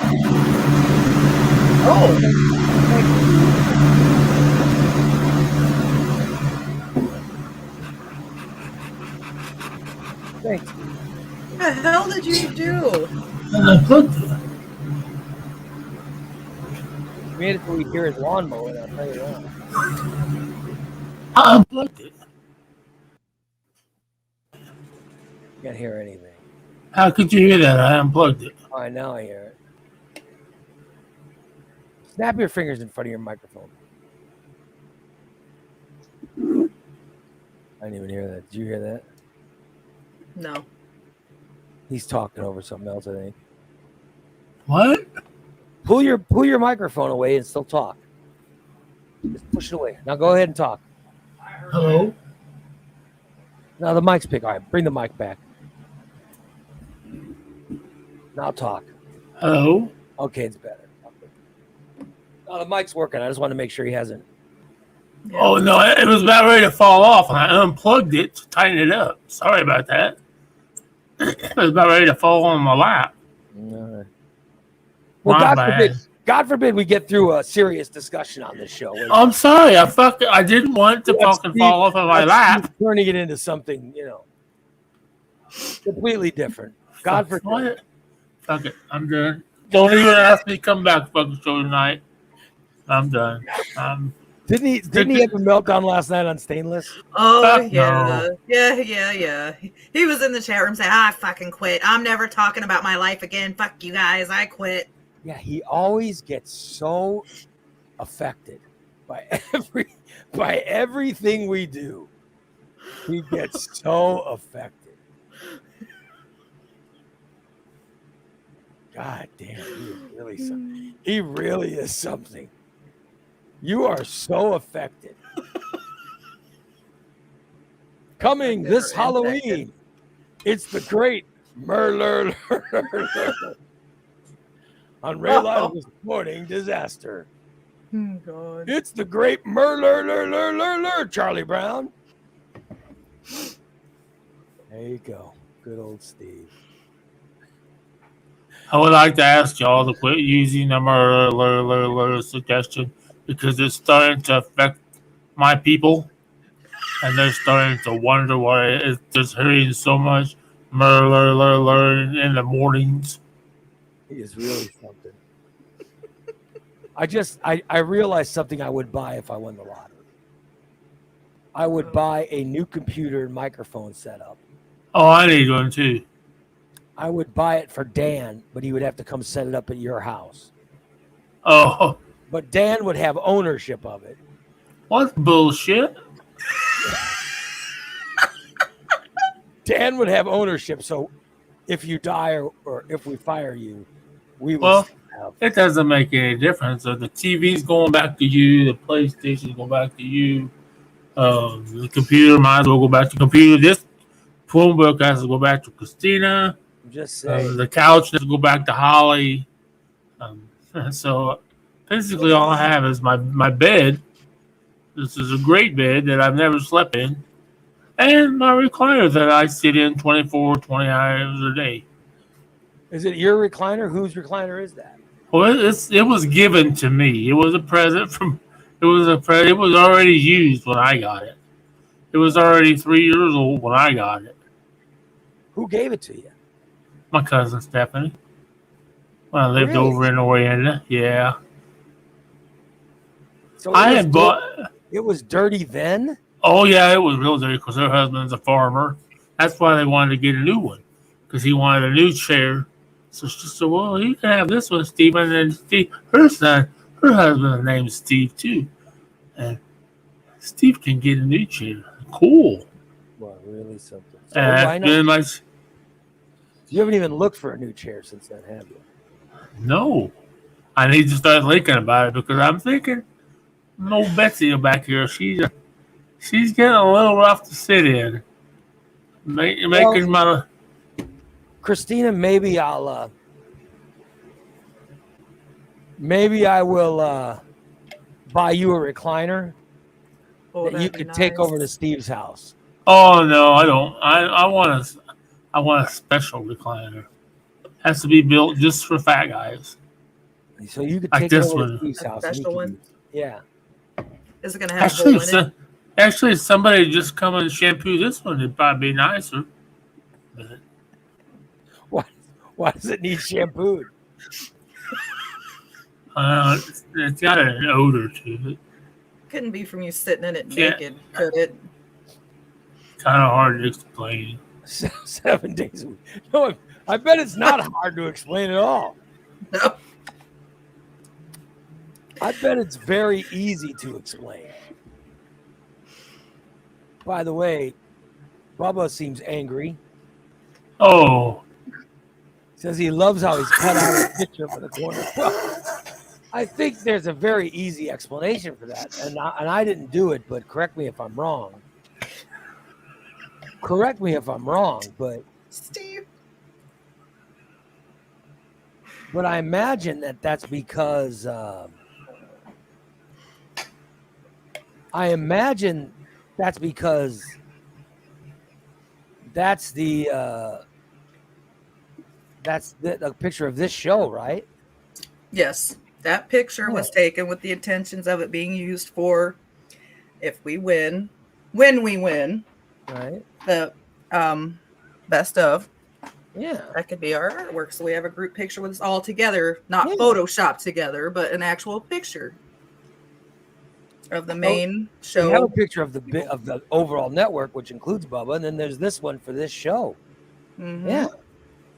Thanks. What the hell did you do? Made it so we hear his lawnmower. I'll tell you that. I unplugged it. Can't hear anything. How could you hear that? I unplugged it. All right, now I hear it. Snap your fingers in front of your microphone. I didn't even hear that. Did you hear that? No. He's talking over something else, I think. What? Pull your microphone away and still talk. Just push it away. Now go ahead and talk. Hello? Now the mic's big. All right, bring the mic back. Now talk. Hello? Okay, it's better. Now the mic's working. I just want to make sure he hasn't. Yeah. Oh, no, it was about ready to fall off, and I unplugged it to tighten it up. Sorry about that. It was about ready to fall on my lap. All right. Well, God forbid we get through a serious discussion on this show. I'm sorry. I didn't want it to fucking fall off of my lap. Turning it into something, completely different. God forbid. What? Fuck it. I'm done. Don't even ask me to come back to fucking show tonight. I'm done. Didn't he have a meltdown last night on Stainless? Oh, Fuck yeah. no. Yeah. He was in the chat room saying, I fucking quit. I'm never talking about my life again. Fuck you guys. I quit. Yeah, he always gets so affected by everything we do. He gets so affected. God damn, he really is something. You are so affected. Coming this Halloween, it's the great Murder on Ray Lytle's Morning Disaster. Oh, God. It's the great Murder Charlie Brown. There you go. Good old Steve. I would like to ask y'all to quit using the murder suggestion because it's starting to affect my people, and they're starting to wonder why it's just hearing so much murder in the mornings. He is really something. I realized something I would buy if I won the lottery. I would buy a new computer and microphone setup. Oh, I need one too. I would buy it for Dan, but he would have to come set it up at your house. Oh, But Dan would have ownership of it. what bullshit? Dan would have ownership, so if you die or if we fire you, we will Well, have. it doesn't make any difference. The TV's going back to you. The PlayStation's going back to you. The computer might as well go back to the computer. This phone book has to go back to Christina. I'm just saying. The couch has to go back to Holly. So Basically, all I have is my bed. This is a great bed that I've never slept in, and my recliner that I sit in 20 hours a day. Is it your recliner? Whose recliner is that? Well, it was given to me. It was a present from. It was already used when I got it. It was already 3 years old when I got it. Who gave it to you? My cousin Stephanie. When I lived Really? over in Orlando. Yeah. So I had bought. It was dirty then? Oh yeah, it was real dirty because her husband's a farmer. That's why they wanted to get a new one because he wanted a new chair. So she said, "Well, you can have this one, Stephen." And then Steve, her husband's name is Steve too, and Steve can get a new chair. Cool. Well, really something. So And why then not? You haven't even looked for a new chair since then, have you? no, I need to start thinking about it because I'm thinking, no Betsy back here. She's getting a little rough to sit in. Making my. Christina, maybe I will buy you a recliner Oh, that you that'd be could take nice. over to Steve's house. Oh no, I don't. I want a special recliner. Has to be built just for fat guys. So you could Like take it this over to one. Steve's A house. and he special could one? use it. Yeah. Is it gonna have a hole Actually, in it? actually, somebody just come and shampoo this one. It'd probably be nicer. But Why does it need shampooed? it's got an odor to it. Couldn't be from you sitting in it Yeah. naked, could it? Kind of hard to explain. 7 days a week. No, I bet it's not hard to explain at all. No. I bet it's very easy to explain. By the way, Bubba seems angry. Oh, Says he loves how he's cut out a picture for the corner. Well, I think there's a very easy explanation for that, and I didn't do it, but correct me if I'm wrong. But Steve. I imagine that's because that's the picture of this show, right? Yes. That picture was taken with the intentions of it being used for if we win, when we win, Right. the best of. Yeah. That could be our artwork. So we have a group picture with us all together, not Yeah. photoshopped together, but an actual picture of the main We have a show. picture of the overall network, which includes Bubba, and then there's this one for this show. Mhm. Yeah.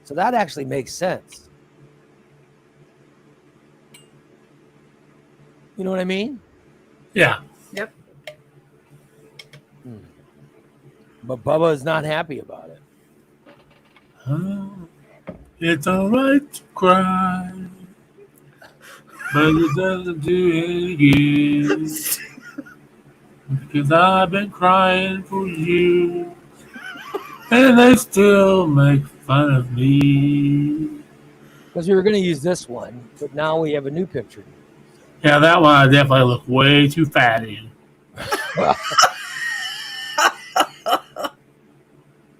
So that actually makes sense. You know what I mean? yeah. Yep. But Bubba is not happy about it. It's alright to cry, but it doesn't do any good. Because I've been crying for years, and they still make fun of me. Because we were going to use this one, but now we have a new picture. Yeah, that one I definitely look way too fat in.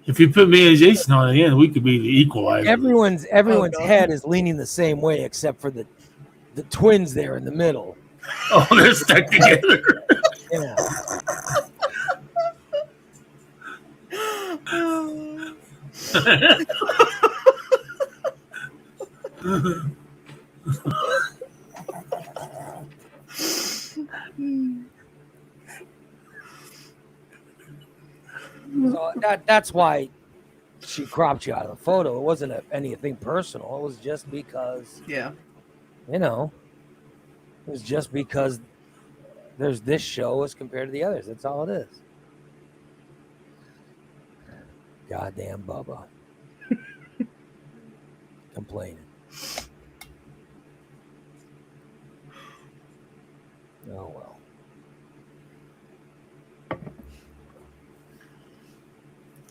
If you put me and Jason on the end, we could be the equalizer. Everyone's no. head is leaning the same way except for the twins there in the middle. Oh, they're stuck together. Yeah. So that's why she cropped you out of the photo. It wasn't anything personal. It was just because, Yeah. it was just because there's this show as compared to the others. That's all it is. Goddamn Bubba. Complaining. Oh, well.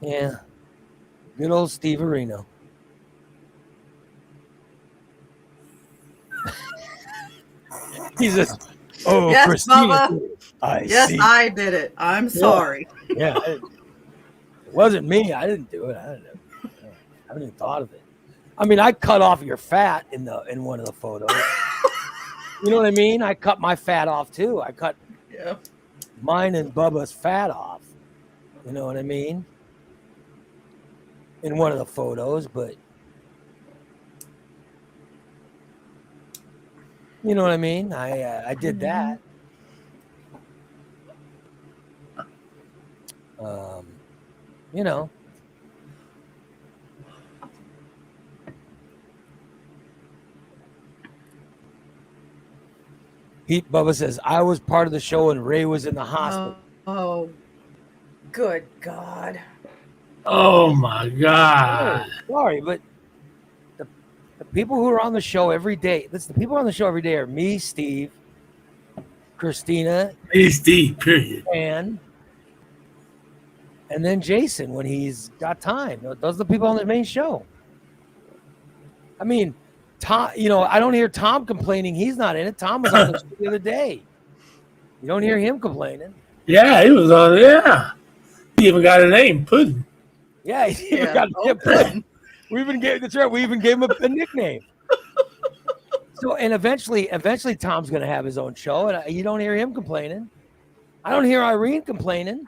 Yeah. Good old Steve Areno. He's just, oh, Yes, Christina, Bubba. I Yes, see. I did it. I'm sorry. Yeah, it wasn't me. I didn't do it. I haven't even thought of it. I mean, I cut off your fat in one of the photos. You know what I mean? I cut my fat off too. I cut Yeah. mine and Bubba's fat off. You know what I mean? In one of the photos, but you know what I mean? I did that. You know. Bubba says, I was part of the show and Ray was in the hospital. Oh, good God. Oh my God. Sorry, but the people who are on the show every day, listen, the people on the show every day are me, Steve, Christina, Hey, Steve, period. and then Jason when he's got time. Those are the people on the main show. I mean, Tom, I don't hear Tom complaining. He's not in it. Tom was on the show the other day. You don't hear him complaining. Yeah, he was on. Yeah, he even got a name, Puddin'. Yeah, he even got a Puddin'. That's right. We even gave him a nickname. So, and eventually, Tom's going to have his own show, and you don't hear him complaining. I don't hear Irene complaining.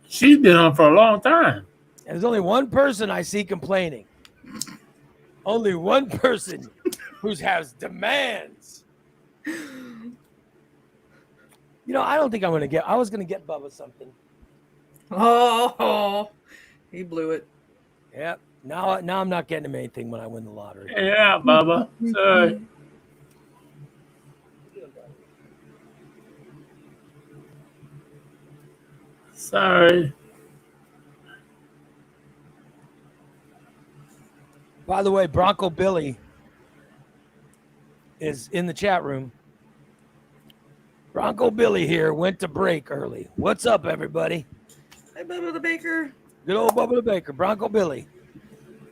She's been on for a long time. And there's only one person I see complaining. Only one person who has demands. I don't think I was going to get Bubba something. Oh, he blew it. Yep. Now I'm not getting him anything when I win the lottery. Yeah, Bubba. Sorry. Sorry. By the way, Bronco Billy is in the chat room. Bronco Billy here went to break early. What's up, everybody? Hey, Bubba the Baker. Good old Bubba the Baker, Bronco Billy.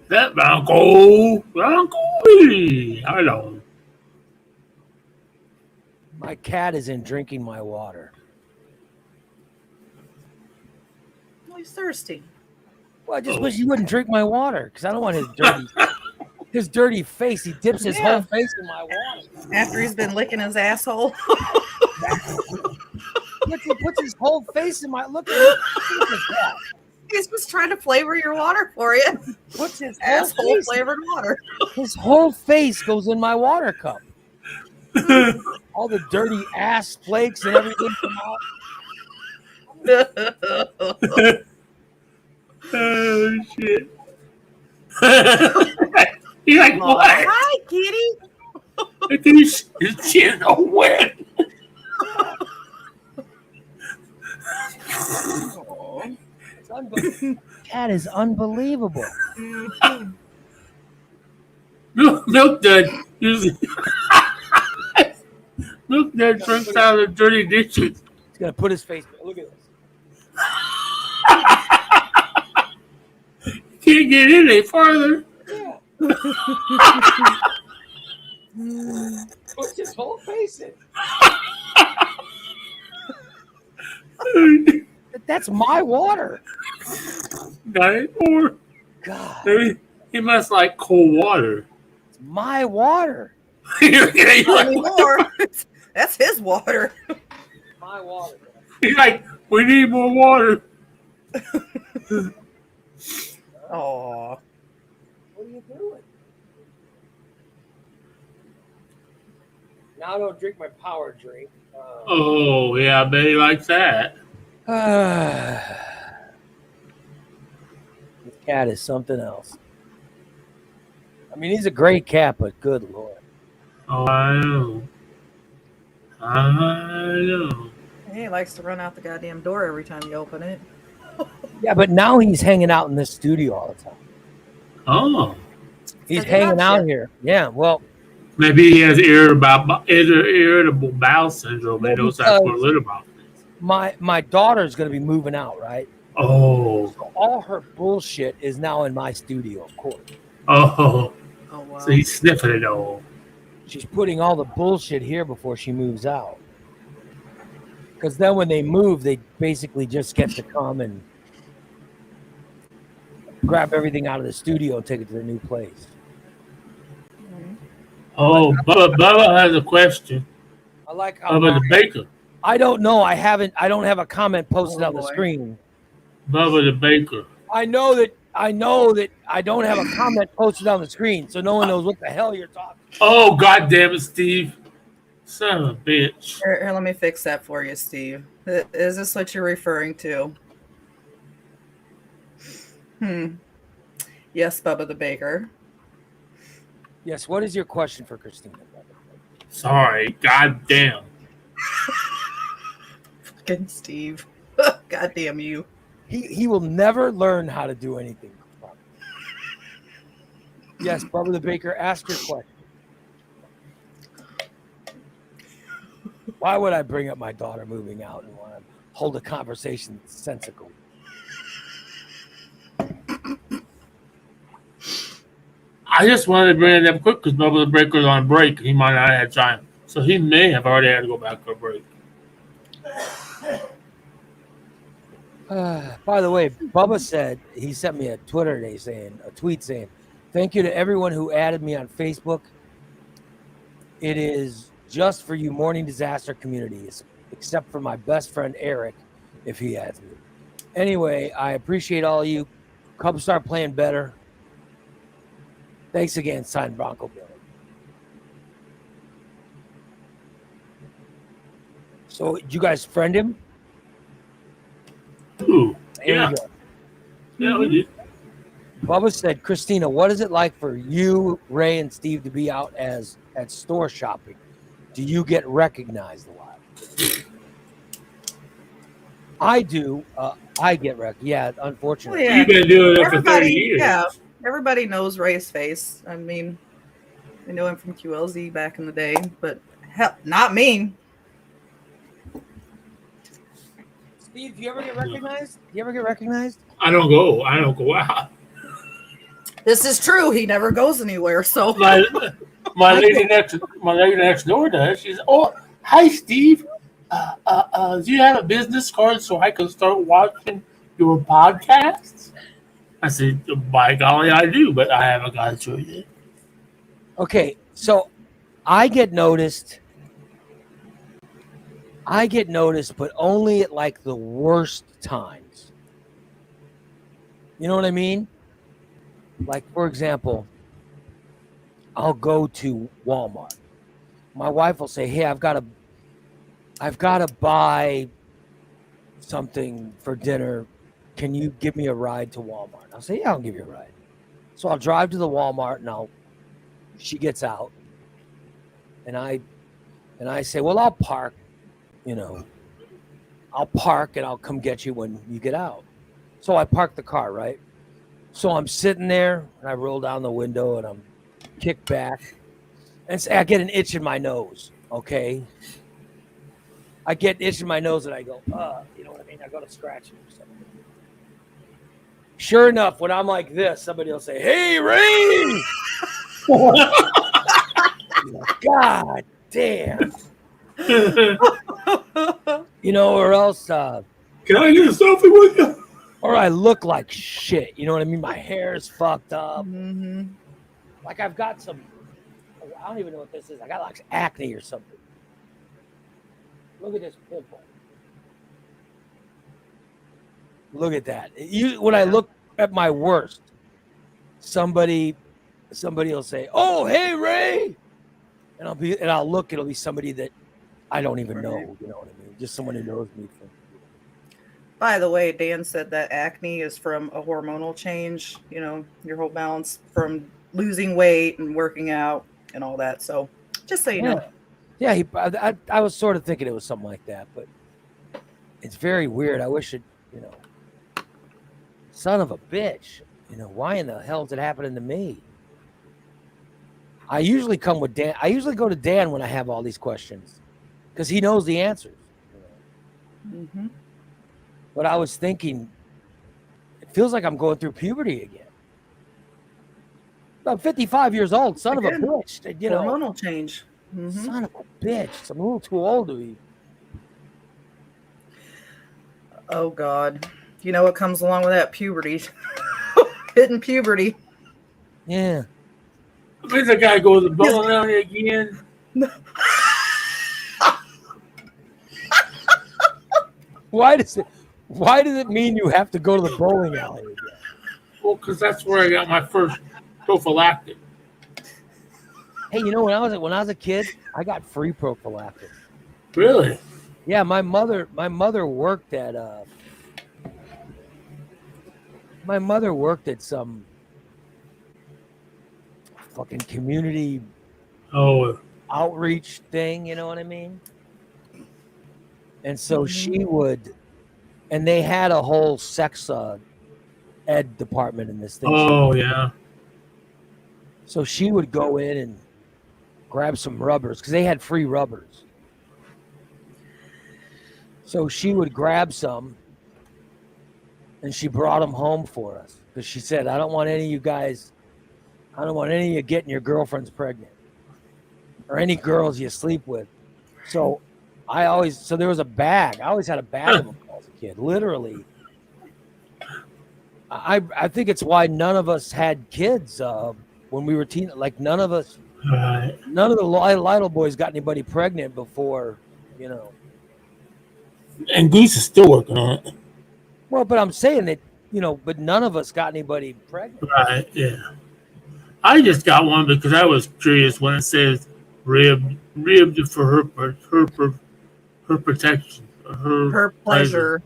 That Bronco Billy. I know. My cat is in drinking my water. Oh, he's thirsty. Well, I just wish he wouldn't drink my water because I don't want his dirty face. He dips his whole face in my water. After he's been licking his asshole. He puts his whole face in my look at that. He's just trying to flavor your water for you. Puts his Asshole flavored water. His whole face goes in my water cup. All the dirty ass flakes and everything come out. Oh shit. He's like, what? Hi, kitty. Look at his chin all wet. Cat is unbelievable. Milk Dud usually Milk Dud drinks out of dirty dishes. He's gonna put his face. Look at this. Can't get in any farther. Yeah. Puts his whole face in. That's my water. Not anymore. God. Maybe he must like cold water. It's my water. Not anymore. That's his water. My water. He's like, we need more water. Oh. What are you doing? Now I don't drink my power drink. Oh, yeah, I bet he likes that. This cat is something else. I mean, he's a great cat, but good Lord. Oh, I know. I know. He likes to run out the goddamn door every time you open it. Yeah, but now he's hanging out in this studio all the time. Oh. He's hanging out here. Yeah, well. Maybe he has irritable bowel syndrome. They don't have to learn about this. My daughter's going to be moving out, right? Oh. So all her bullshit is now in my studio, of course. Oh. Oh, wow. So he's sniffing it all. She's putting all the bullshit here before she moves out. Because then when they move, they basically just get to come and grab everything out of the studio and take it to their new place. Oh, Bubba has a question. I like how Bubba the Baker. I don't know. I don't have a comment posted Oh, on the boy. screen. Bubba the Baker. I know that I don't have a comment posted on the screen, so no one knows what the hell you're talking. Oh, God damn it, Steve. Son of a bitch. Here, let me fix that for you, Steve. Is this what you're referring to? Yes, Bubba the Baker. Yes, what is your question for Christina? Sorry. God damn. Fucking Steve. God damn you. He will never learn how to do anything. Yes, Bubba the Baker, ask your question. Why would I bring up my daughter moving out and want to hold a conversation sensical? I just wanted to bring it up quick because Bubba the Baker's on break. He might not have time. So he may have already had to go back for a break. By the way, Bubba said, he sent me a tweet saying, thank you to everyone who added me on Facebook. It is just for you morning disaster communities, except for my best friend Eric, if he adds me. Anyway, I appreciate all of you. Cubs start playing better. Thanks again, signed Bronco Billy. So, did you guys friend him? Ooh. Here Yeah. we go. Yeah, we did. Bubba said, Christina, what is it like for you, Ray, and Steve to be out at store shopping? Do you get recognized a lot? I do. I get recognized. Yeah, unfortunately. Yeah. You've been doing it for 30 Everybody, years. yeah. Everybody knows Ray's face. I mean, I know him from QLZ back in the day, but hell, not me. Steve, do you ever get recognized? Do you ever get recognized? I don't go out. This is true. He never goes anywhere. So My lady next door does. She's hi Steve. Do you have a business card so I can start watching your podcasts? I said, by golly, I do, but I haven't got to it yet. Okay, so I get noticed, but only at like the worst times. You know what I mean? Like, for example, I'll go to Walmart. My wife will say, hey, I've got to buy something for dinner. Can you give me a ride to Walmart? I'll say, yeah, I'll give you a ride. So I'll drive to the Walmart and she gets out and I say, well, I'll park, I'll park and I'll come get you when you get out. So I park the car, right? So I'm sitting there and I roll down the window and I'm kicked back and say, I get an itch in my nose. Okay. I get an itch in my nose and I go, you know what I mean? I go to scratch it or something. Sure enough, when I'm like this, somebody will say, hey, Ray! God damn. Or else, Can I get a selfie with you? or I look like shit. You know what I mean? My hair is fucked up. Mhm. Like I've got I don't even know what this is. I got like acne or something. Look at this pimple. Look at that. When I look at my worst, somebody will say, "Oh, hey, Ray," and I'll look. It'll be somebody that I don't even know. You know what I mean? Just someone who knows me. By the way, Dan said that acne is from a hormonal change. Your whole balance from losing weight and working out and all that. So, just so you know. Yeah. I was sort of thinking it was something like that, but it's very weird. I wish it. Son of a bitch. Why in the hell is it happening to me? I usually come with Dan. I usually go to Dan when I have all these questions because he knows the answers. Mm-hmm. But I was thinking, it feels like I'm going through puberty again. I'm 55 years old, son of a Again, bitch. You know, hormonal change. Mhm. son of a bitch. I'm a little too old to be. Oh God, you know what comes along with that? Puberty, hitting puberty. Yeah. I mean, the guy goes to the bowling alley again. Why does it mean you have to go to the bowling alley again? Well, because that's where I got my first prophylactic. Hey, you know, when I was a kid, I got free prophylactic. Really? Yeah, my mother worked at some fucking community Oh, outreach thing, you know what I mean? And so she would, and they had a whole sex ed department in this thing. oh yeah. So she would go in and grab some rubbers because they had free rubbers. So she would grab some and she brought them home for us because she said, I don't want any of you getting your girlfriends pregnant or any girls you sleep with. So there was a bag. I always had a bag of them as a kid, literally. I think it's why none of us had kids when we were like none of the Lytle boys got anybody pregnant before, you know. And Goose is still working on it. Well, but I'm saying that, you know, but none of us got anybody pregnant. Right, yeah. I just got one because I was curious when it says ribbed for her protection, Her pleasure.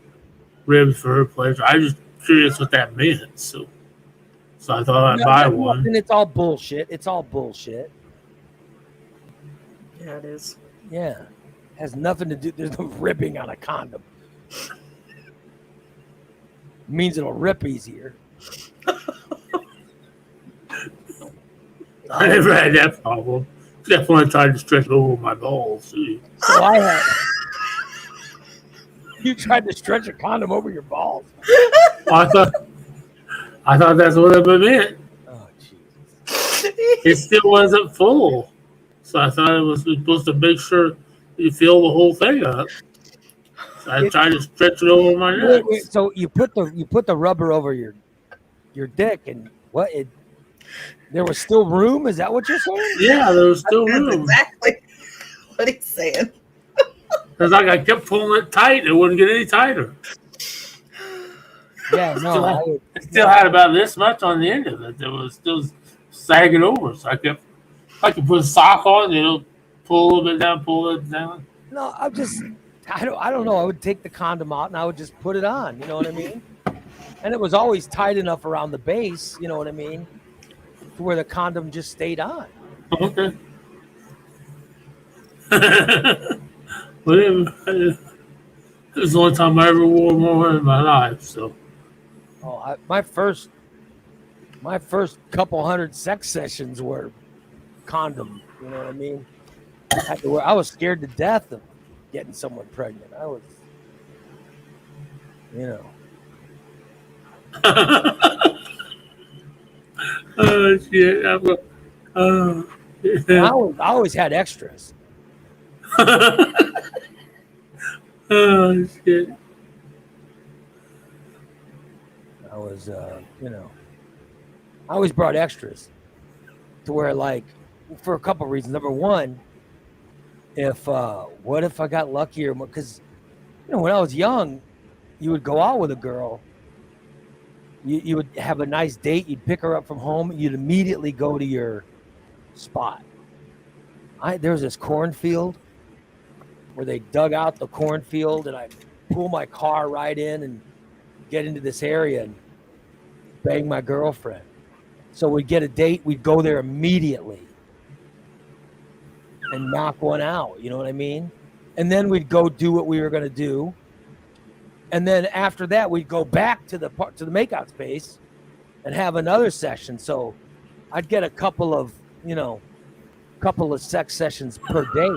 Ribbed for her pleasure. I was just curious what that meant, so I thought I'd buy one. And it's all bullshit. It's all bullshit. Yeah, it is. Yeah. Has nothing to do. There's no ripping on a condom. It means it'll rip easier. I never had that problem. Except when I tried to stretch it over my balls. See? So I had. You tried to stretch a condom over your balls? I thought that's what it meant. Oh, Jesus. It still wasn't full, so I thought it was supposed to make sure you fill the whole thing up. So I tried to stretch it over my neck. So you put the rubber over your dick, and what? There was still room? Is that what you're saying? Yeah, there was still That's room. exactly what he's saying. It's like I kept pulling it tight; it wouldn't get any tighter. Yeah, no. It still had about this much on the end of it. It was still sagging over, so I could put a sock on, pull a little bit down, pull it down. No, I don't know. I would take the condom out and I would just put it on. You know what I mean? And it was always tight enough around the base. You know what I mean? To where the condom just stayed on. Okay. Whatever. It was the only time I ever wore one in my life. So. Oh, my first couple hundred sex sessions were condom. You know what I mean? I was scared to death of getting someone pregnant. I was, you know. Oh shit! I always had extras. Oh shit! I was, I always brought extras to where, like, for a couple of reasons. Number one, what if I got luckier? Because, when I was young, you would go out with a girl. You would have a nice date. You'd pick her up from home. You'd immediately go to your spot. There was this cornfield where they dug out the cornfield, and I'd pull my car right in and get into this area and bang my girlfriend. So we'd get a date. We'd go there immediately and knock one out. You know what I mean? And then we'd go do what we were going to do. And then after that, we'd go back to the makeout space and have another session. So I'd get a couple of sex sessions per day.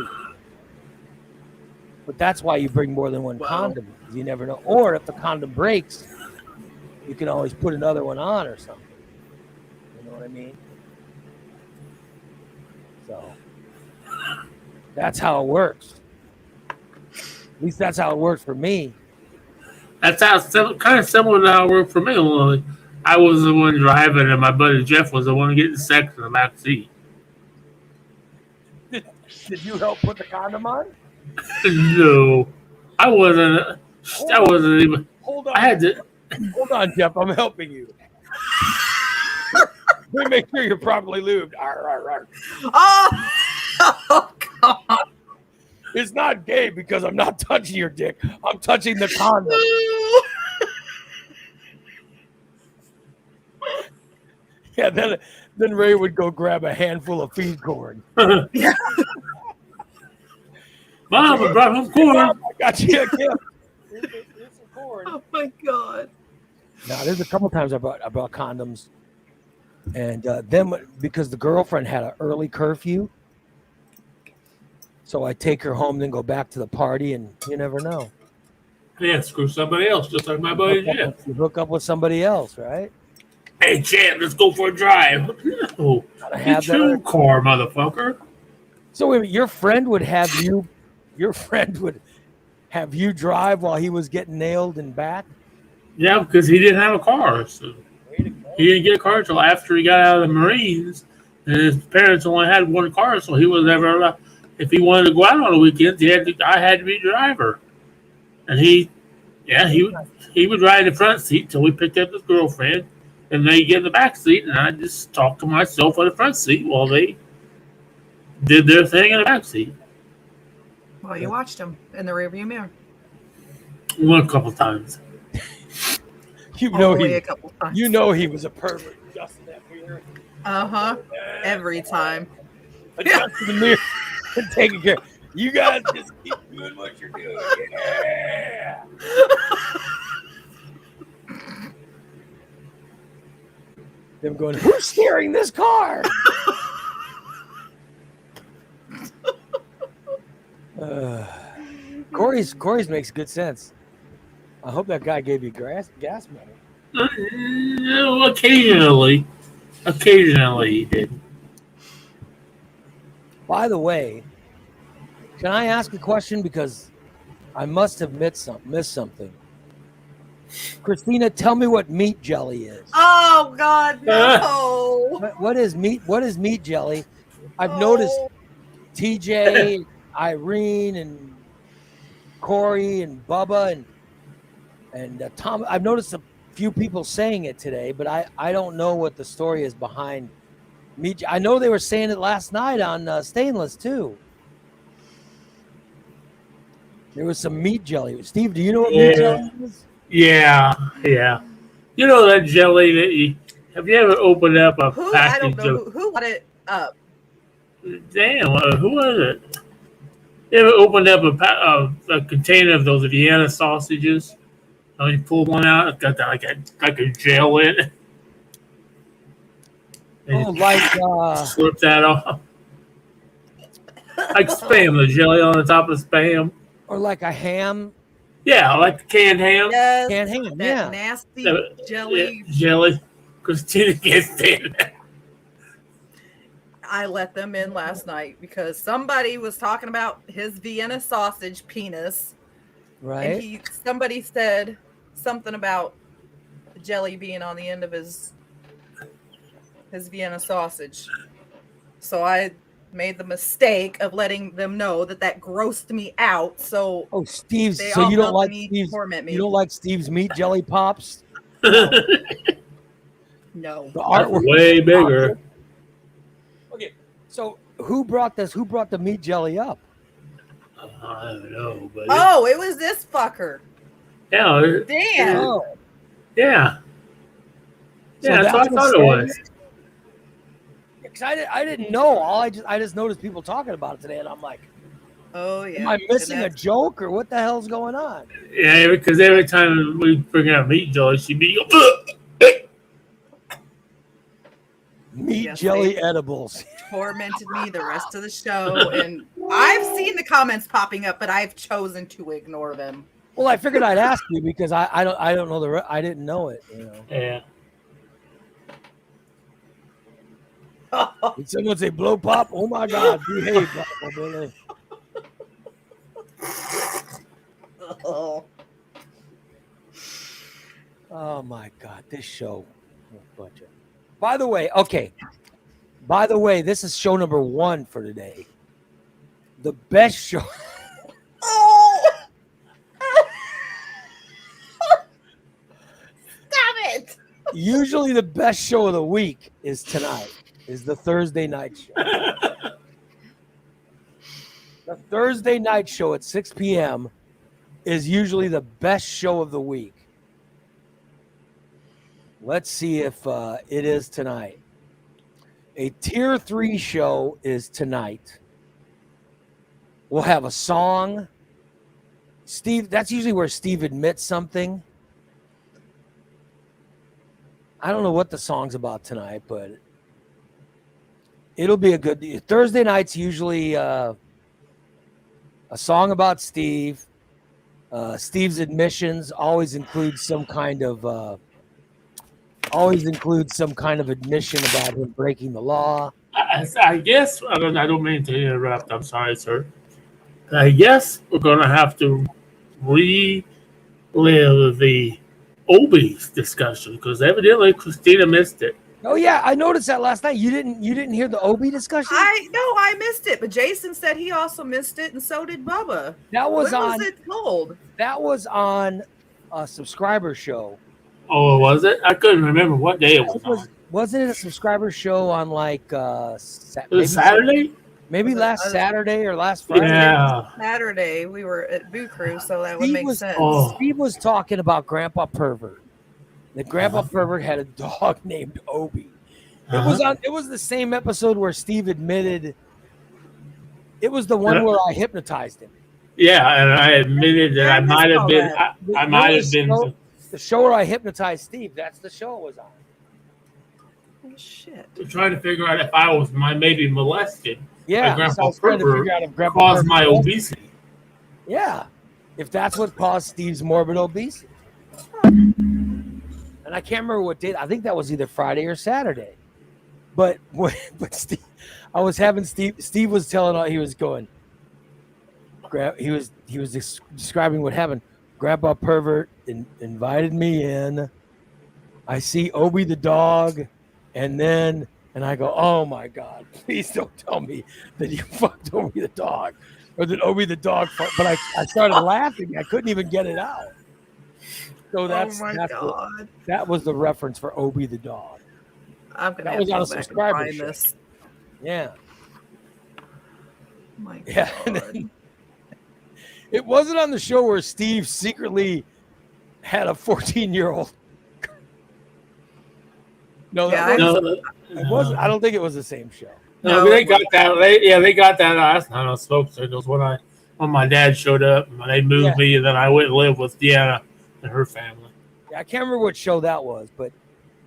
But that's why you bring more than one condom. You never know. Or if the condom breaks, you can always put another one on or something. You know what I mean? So that's how it works. At least that's how it works for me. That's how kind of similar to how it worked for me. Only I was the one driving, and my buddy Jeff was the one getting sex in the back seat. Did you help put the condom on? No, I wasn't. I wasn't even. Hold on. I had to. Hold on, Jeff. I'm helping you. Let me make sure you're properly lubed. Arr, arr, arr. Oh God. It's not gay because I'm not touching your dick. I'm touching the condom. Yeah, then Ray would go grab a handful of feed corn. Mom, I brought home corn. I got you a gift. Here's some corn. Oh my God. Now, there's a couple times I brought condoms, and then because the girlfriend had an early curfew, so I take her home, then go back to the party, and you never know. Yeah, screw somebody else, just like my buddy Jeff. You hook up with somebody else, right? Hey, champ, let's go for a drive. No, Gotta have get your that. car, motherfucker. So wait a minute, your friend would have you drive while he was getting nailed and back? Yeah, because he didn't have a car. So he didn't get a car until after he got out of the Marines. And his parents only had one car, so he was never allowed. If he wanted to go out on the weekends, I had to be driver. And he would ride in the front seat till we picked up his girlfriend. And they get in the back seat, and I just talked to myself on the front seat while they did their thing in the back seat. Well, you watched him in the rearview mirror. One couple times. You know Only a couple times. You know he was a pervert adjusting that mirror. Every time. Adjusting the mirror and taking care. You guys just keep doing what you're doing. Yeah. Them going, who's steering this car? Corey's makes good sense. I hope that guy gave you gas money. Occasionally he did. By the way, can I ask a question? Because I must have missed something. Christina, tell me what meat jelly is. Oh God, no! What is meat jelly? I've noticed TJ, Irene, and Corey, and Bubba, and Tom. I've noticed a few people saying it today, but I don't know what the story is behind meat. I know they were saying it last night on Stainless too. There was some meat jelly. Steve, do you know what meat jelly is? Yeah. You know that jelly that have you ever opened up a package I don't know who brought it up. Damn, who was it? You ever opened up a container of those Vienna sausages? And you pull one out, it's got that like a gel in it. And you slip that off. Like Spam, the jelly on the top of Spam. Or like a ham. Yeah, like the canned ham. Yes, Canned ham, that nasty jelly. Yeah, jelly. Christina can't stand that. I let them in last night because somebody was talking about his Vienna sausage penis. Right. And somebody said something about jelly being on the end of his Vienna sausage. So I made the mistake of letting them know that grossed me out. So Steve's. they So all you don't helped like me Steve's? torment me. You don't like Steve's meat jelly pops? No. The artwork way bigger. Okay, so who brought this? Who brought the meat jelly up? I don't know, but Oh, it was this fucker. yeah, Damn. Oh, yeah, So that's what I that's thought it what was. because I didn't know. I just noticed people talking about it today, and I'm like, Oh yeah. am I missing And a joke or what the hell's going on? Yeah, because every time we bring out meat jelly, she'd be Meat Yes, jelly they- edibles. tormented me the rest of the show, and I've seen the comments popping up, but I've chosen to ignore them. Well, I figured I'd ask you because I don't know I didn't know it. You know. yeah. Oh, Did someone say blow pop? Oh my God, behave, Papa Billy. Oh. Oh my God, this show. By the way, okay. By the way, this is show number 1 for today. The best show. Oh. Stop it. Usually the best show of the week is tonight, is the Thursday night show. The Thursday night show at 6 p.m. is usually the best show of the week. Let's see if it is tonight. A tier 3 show is tonight. We'll have a song. Steve, that's usually where Steve admits something. I don't know what the song's about tonight, but it'll be a good Thursday night's usually a song about Steve. Steve's admissions always includes some kind of admission about him breaking the law. I guess I don't mean to interrupt. I'm sorry, sir. I guess we're gonna have to relive the Obi's discussion because evidently Christina missed it. Oh yeah, I noticed that last night. You didn't hear the Obi discussion? I missed it, but Jason said he also missed it, and so did Bubba. That was when on. Was it told? That was on a subscriber show. Oh, was it? I couldn't remember what day it was on. Wasn't it a subscriber show on like Saturday? Maybe last Saturday or last Friday. Yeah. Saturday we were at Boo Crew, so that would make sense. Steve was talking about Grandpa Pervert. That Grandpa Pervert had a dog named Obi. It was the same episode where Steve admitted. It was the one where I hypnotized him. Yeah, and I admitted that I might have been. I might have been. The show where I hypnotized Steve. That's the show it was on. Oh, shit. Trying to figure out if I was maybe molested. Yeah, Grandpa I was trying to Pervert figure out if Grandpa caused Pervert my was- obesity. Yeah, if that's what caused Steve's morbid obesity. And I can't remember what date. I think that was either Friday or Saturday. But Steve, I was having Steve. Steve was telling. He was going. He was describing what happened. Grandpa Pervert invited me in. I see Obi the dog, and I go, oh my God! Please don't tell me that you fucked Obi the dog, or that Obi the dog fucked. But I started laughing. I couldn't even get it out. So that was the reference for Obi the dog. I'm gonna That have was to on go a back and subscriber find show. this. Yeah. Oh my God. Yeah. And then, it wasn't on the show where Steve secretly had a 14-year-old. No, Yeah, it wasn't. I don't think it was the same show. No, they got that. They got that last night on Smoke Signals when my dad showed up and they moved me, and then I went and lived with Deanna and her family. Yeah, I can't remember what show that was, but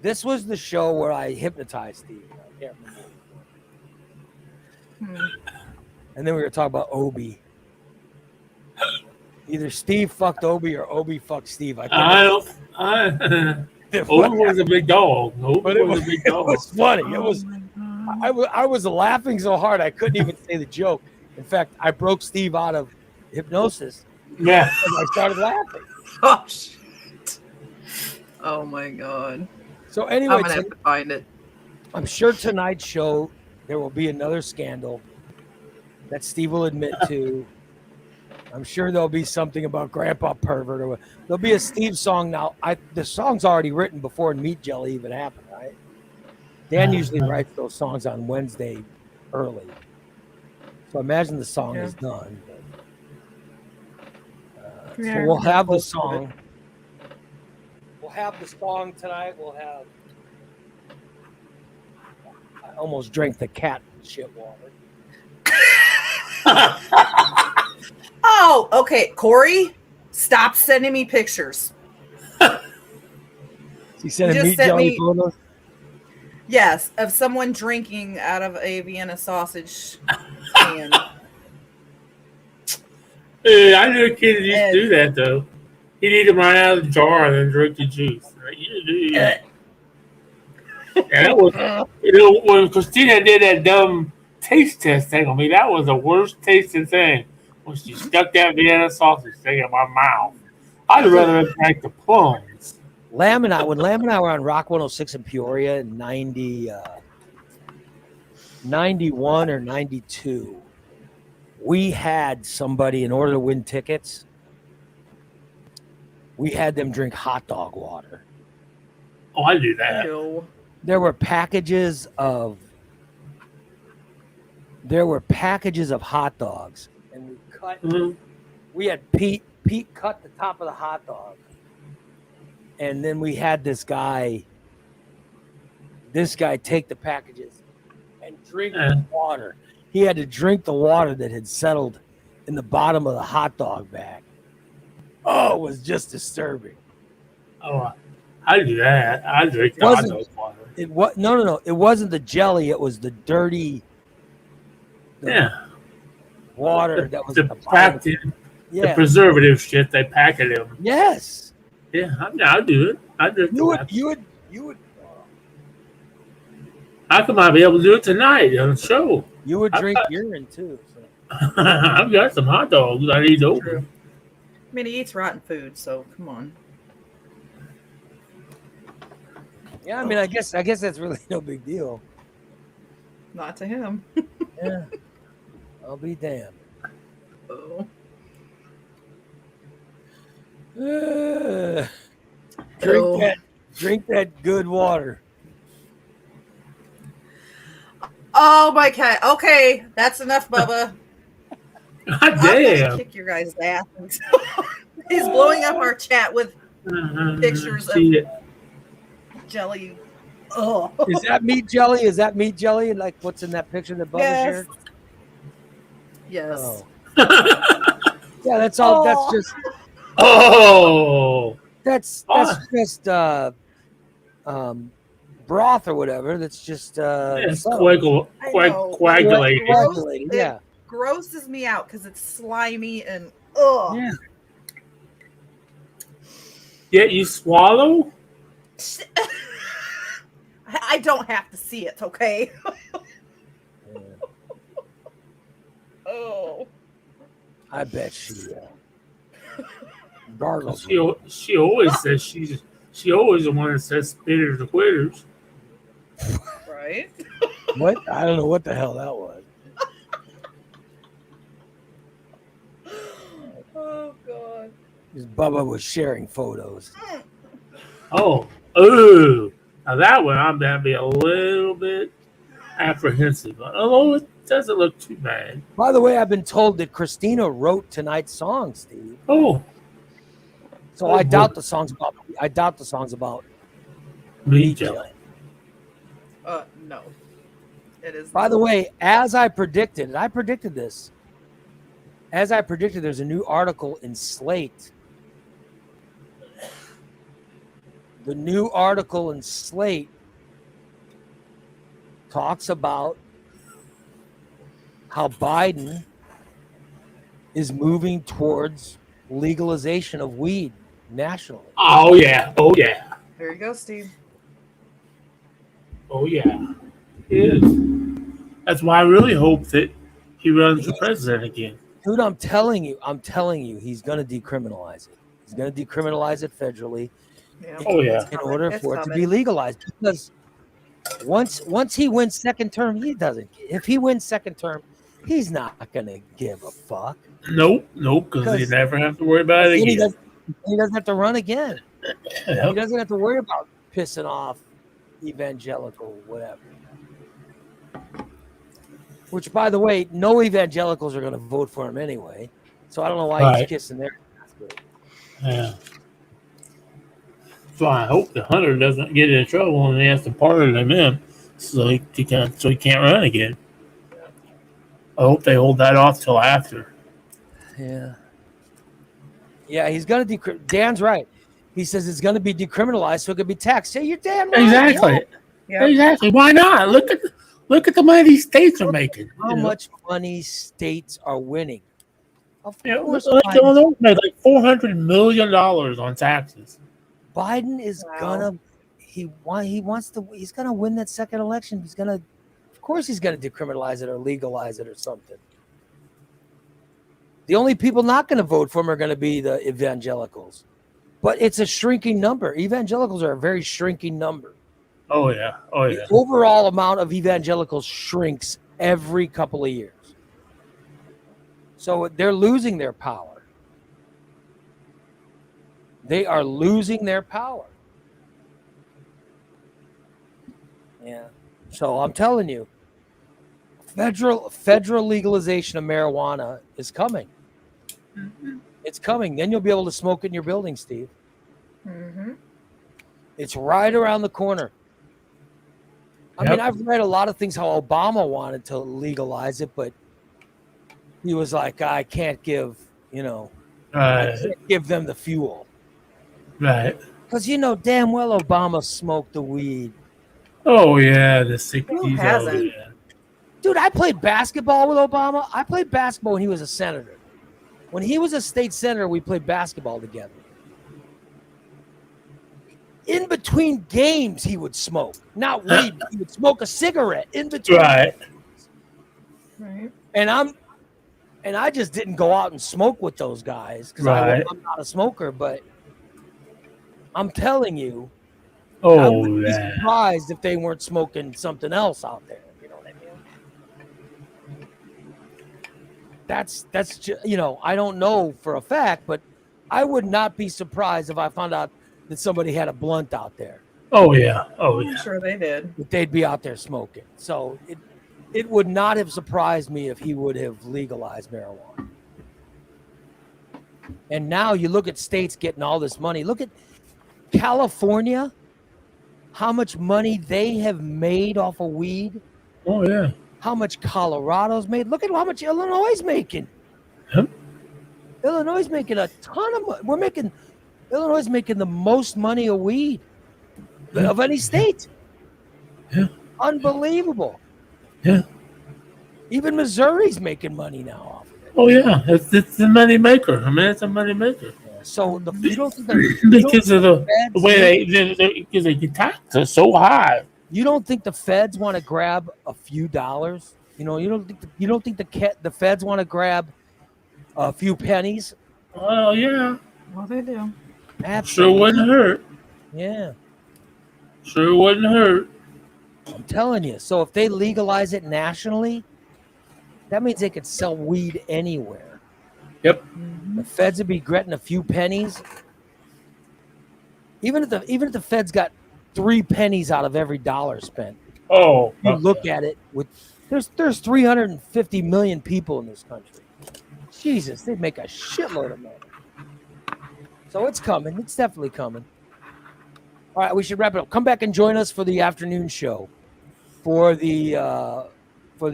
this was the show where I hypnotized Steve. I can't remember. And then we were talking about Obi. Either Steve fucked Obi or Obi fucked Steve. Obi was a big dog. Obi was a big dog. It was funny. It was. I was laughing so hard I couldn't even say the joke. In fact, I broke Steve out of hypnosis. Yeah. And I started laughing. Oh shit! Oh my God! So anyway, I'm gonna have to find it. I'm sure tonight's show there will be another scandal that Steve will admit to. I'm sure there'll be something about Grandpa Pervert, or there'll be a Steve song now. The song's already written before Meat Jelly even happened, right? Dan usually writes those songs on Wednesday early, so I imagine the song is done. But, so we'll have the song. We'll have the song tonight. We'll have. I almost drank the cat shit water. Oh, okay, Corey, stop sending me pictures. He sent Just Meat sent Jelly me- photos. Yes, of someone drinking out of a Vienna sausage can. Hey, I knew a kid that used to do that though. He'd eat them right out of the jar and then drink the juice. Right? And that was, when Christina did that dumb taste test thing on me, that was the worst tasting thing. When she stuck that Vienna sausage thing in my mouth, I'd rather have drank the plums. Lamb and I were on Rock 106 in Peoria in 91 or 92, we had somebody, in order to win tickets, we had them drink hot dog water. Oh, I do that. Ew. There were packages of hot dogs, and we had Pete cut the top of the hot dog, and then we had this guy take the packages and drink the water. He had to drink the water that had settled in the bottom of the hot dog bag. Oh, it was just disturbing. Oh, I do that. I drink the hot dog water. No. It wasn't the jelly. It was the dirty water that was the the preservative shit they pack it in. Yes. Yeah, I'll do it. I drink You would. How come I'll be able to do it tonight on the show? You would drink urine too. So. I've got some hot dogs I need to open. True. I mean, he eats rotten food, so come on. Yeah, I mean, I guess that's really no big deal. Not to him. Yeah, I'll be damned. Oh. Drink that good water. Oh my God. Okay, that's enough, Bubba. God I'm gonna damn. kick your guys' ass. He's blowing up our chat with pictures of jelly. Oh. Is that meat jelly? Is that meat jelly? Like what's in that picture that Bubba shared? Yes. Oh. Yeah, that's all. That's just. Oh. That's just broth or whatever. That's just It's coagulated. coagulated. Yeah. Grosses me out because it's slimy and ugh. Yeah. Yet you swallow? I don't have to see it, okay? Oh. I bet she gargles. She always says she always the one that says spitters or quitters. Right? What? I don't know what the hell that was. Oh God. Because Bubba was sharing photos. Oh. Now that one I'm gonna be a little bit apprehensive. Although it doesn't look too bad. By the way, I've been told that Christina wrote tonight's song, Steve. Oh. So I doubt the songs about Meat jelly. No. It is. By the way, as I predicted, and I predicted this, there's a new article in Slate. The new article in Slate talks about how Biden is moving towards legalization of weed nationally. Oh yeah. There you go, Steve. Oh yeah. It is. That's why I really hope that he runs for president again. Dude, I'm telling you, he's going to decriminalize it. He's going to decriminalize it federally. Yeah. Oh yeah. In order for it to be legalized, because once he wins second term, he doesn't. If he wins second term, he's not going to give a fuck. Nope, because you never have to worry about it again. He doesn't have to run again. Yep. He doesn't have to worry about pissing off evangelical whatever. Which, by the way, no evangelicals are going to vote for him anyway. So I don't know why he's kissing their ass. Yeah. So I hope the hunter doesn't get in trouble and he has to pardon him in so he can't run again. I hope they hold that off till after. Yeah. Yeah, he's going to Dan's right. He says it's going to be decriminalized so it could be taxed. Say you're damn right. Exactly. Yeah. Exactly. Why not? Look at the money these states are making. How much money states are winning? Of course, like $400 million on taxes. Biden is he wants to. He's going to win that second election. Of course, he's going to decriminalize it or legalize it or something. The only people not going to vote for him are going to be the evangelicals, but it's a shrinking number. Evangelicals are a very shrinking number. Oh yeah. Oh yeah. The overall amount of evangelicals shrinks every couple of years. So they're losing their power. They are losing their power. Yeah. So I'm telling you, federal legalization of marijuana is coming. Mm-hmm. It's coming. Then you'll be able to smoke in your building, Steve. Mm-hmm. It's right around the corner. I mean, I've read a lot of things how Obama wanted to legalize it, but he was like, I can't give, I can't give them the fuel. Right. Because damn well Obama smoked the weed. Oh yeah, the 60s. Who hasn't? Oh, yeah. Dude, I played basketball with Obama. I played basketball when he was a senator. When he was a state senator, we played basketball together. In between games, he would smoke. Not weed, but he would smoke a cigarette in between. Right. Right. And I just didn't go out and smoke with those guys because Right. I'm not a smoker, but I'm telling you, I Oh wouldn't be yeah. surprised if they weren't smoking something else out there. You know what I mean? That's just, I don't know for a fact, but I would not be surprised if I found out that somebody had a blunt out there, Oh yeah. Oh I'm yeah. sure they did. that they'd be out there smoking. So it would not have surprised me if he would have legalized marijuana. And now you look at states getting all this money. Look at California, how much money they have made off of weed, Oh yeah. how much Colorado's made. Look at how much Illinois is making. Yep. Illinois is making a ton of money. Illinois is making the most money of weed of any state. Yeah. Unbelievable. Yeah. Even Missouri's making money now off of it. Oh yeah. It's a money maker. I mean, it's a money maker. So you don't think the Because of the feds- way because they get taxed so high. you don't think the feds want to grab a few dollars? You don't think the feds want to grab a few pennies? Oh yeah. Well, they do. Sure Absolutely. wouldn't hurt. Yeah, Sure wouldn't hurt. I'm telling you. So if they legalize it nationally, that means they could sell weed anywhere. Yep. The feds would be getting a few pennies. Even if the feds got 3 pennies out of every dollar spent, Oh. you look at it there's 350 million people in this country. Jesus, they'd make a shitload of money. So it's coming. It's definitely coming. All right, we should wrap it up. Come back and join us for the afternoon show, for the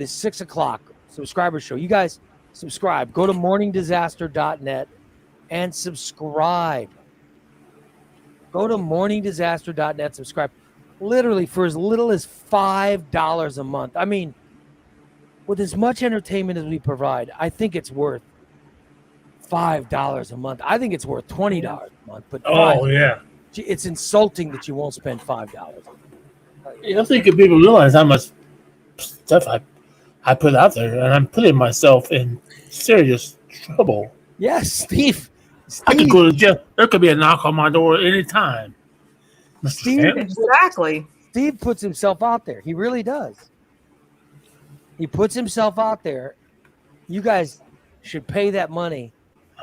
6 o'clock subscriber show. You guys subscribe. Go to morningdisaster.net and subscribe. Go to morningdisaster.net, subscribe. Literally for as little as $5 a month. I mean, with as much entertainment as we provide, I think it's worth $5 a month. I think it's worth $20 a month. But Oh yeah. it's insulting that you won't spend $5. I think if people realize how much stuff I put out there, and I'm putting myself in serious trouble. Yes, Steve. I could go to jail. There could be a knock on my door anytime. Mr. Steve- Stanton. Exactly. Steve puts himself out there. He really does. He puts himself out there. You guys should pay that money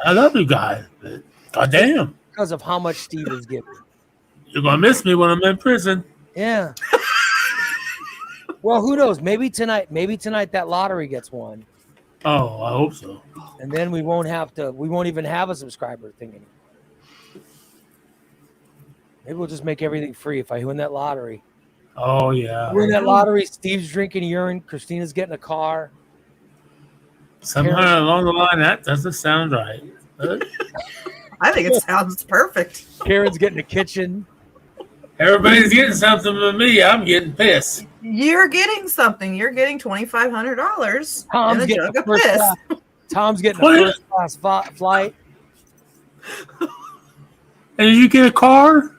I love you guys, but goddamn, because of how much Steve is giving. you're gonna miss me when I'm in prison. Yeah. Well, who knows? Maybe tonight that lottery gets won, Oh, I hope so. and then we won't even have a subscriber thing anymore. Maybe we'll just make everything free if I win that lottery. Oh yeah. Win that lottery, Steve's drinking urine, Christina's getting a car. Somehow along the line, that doesn't sound right. I think it sounds perfect. Karen's getting a kitchen. Everybody's getting something with me. I'm getting pissed. You're getting something. You're getting $2,500 and a jug of piss. Tom's getting a What? first class flight. And you get a car?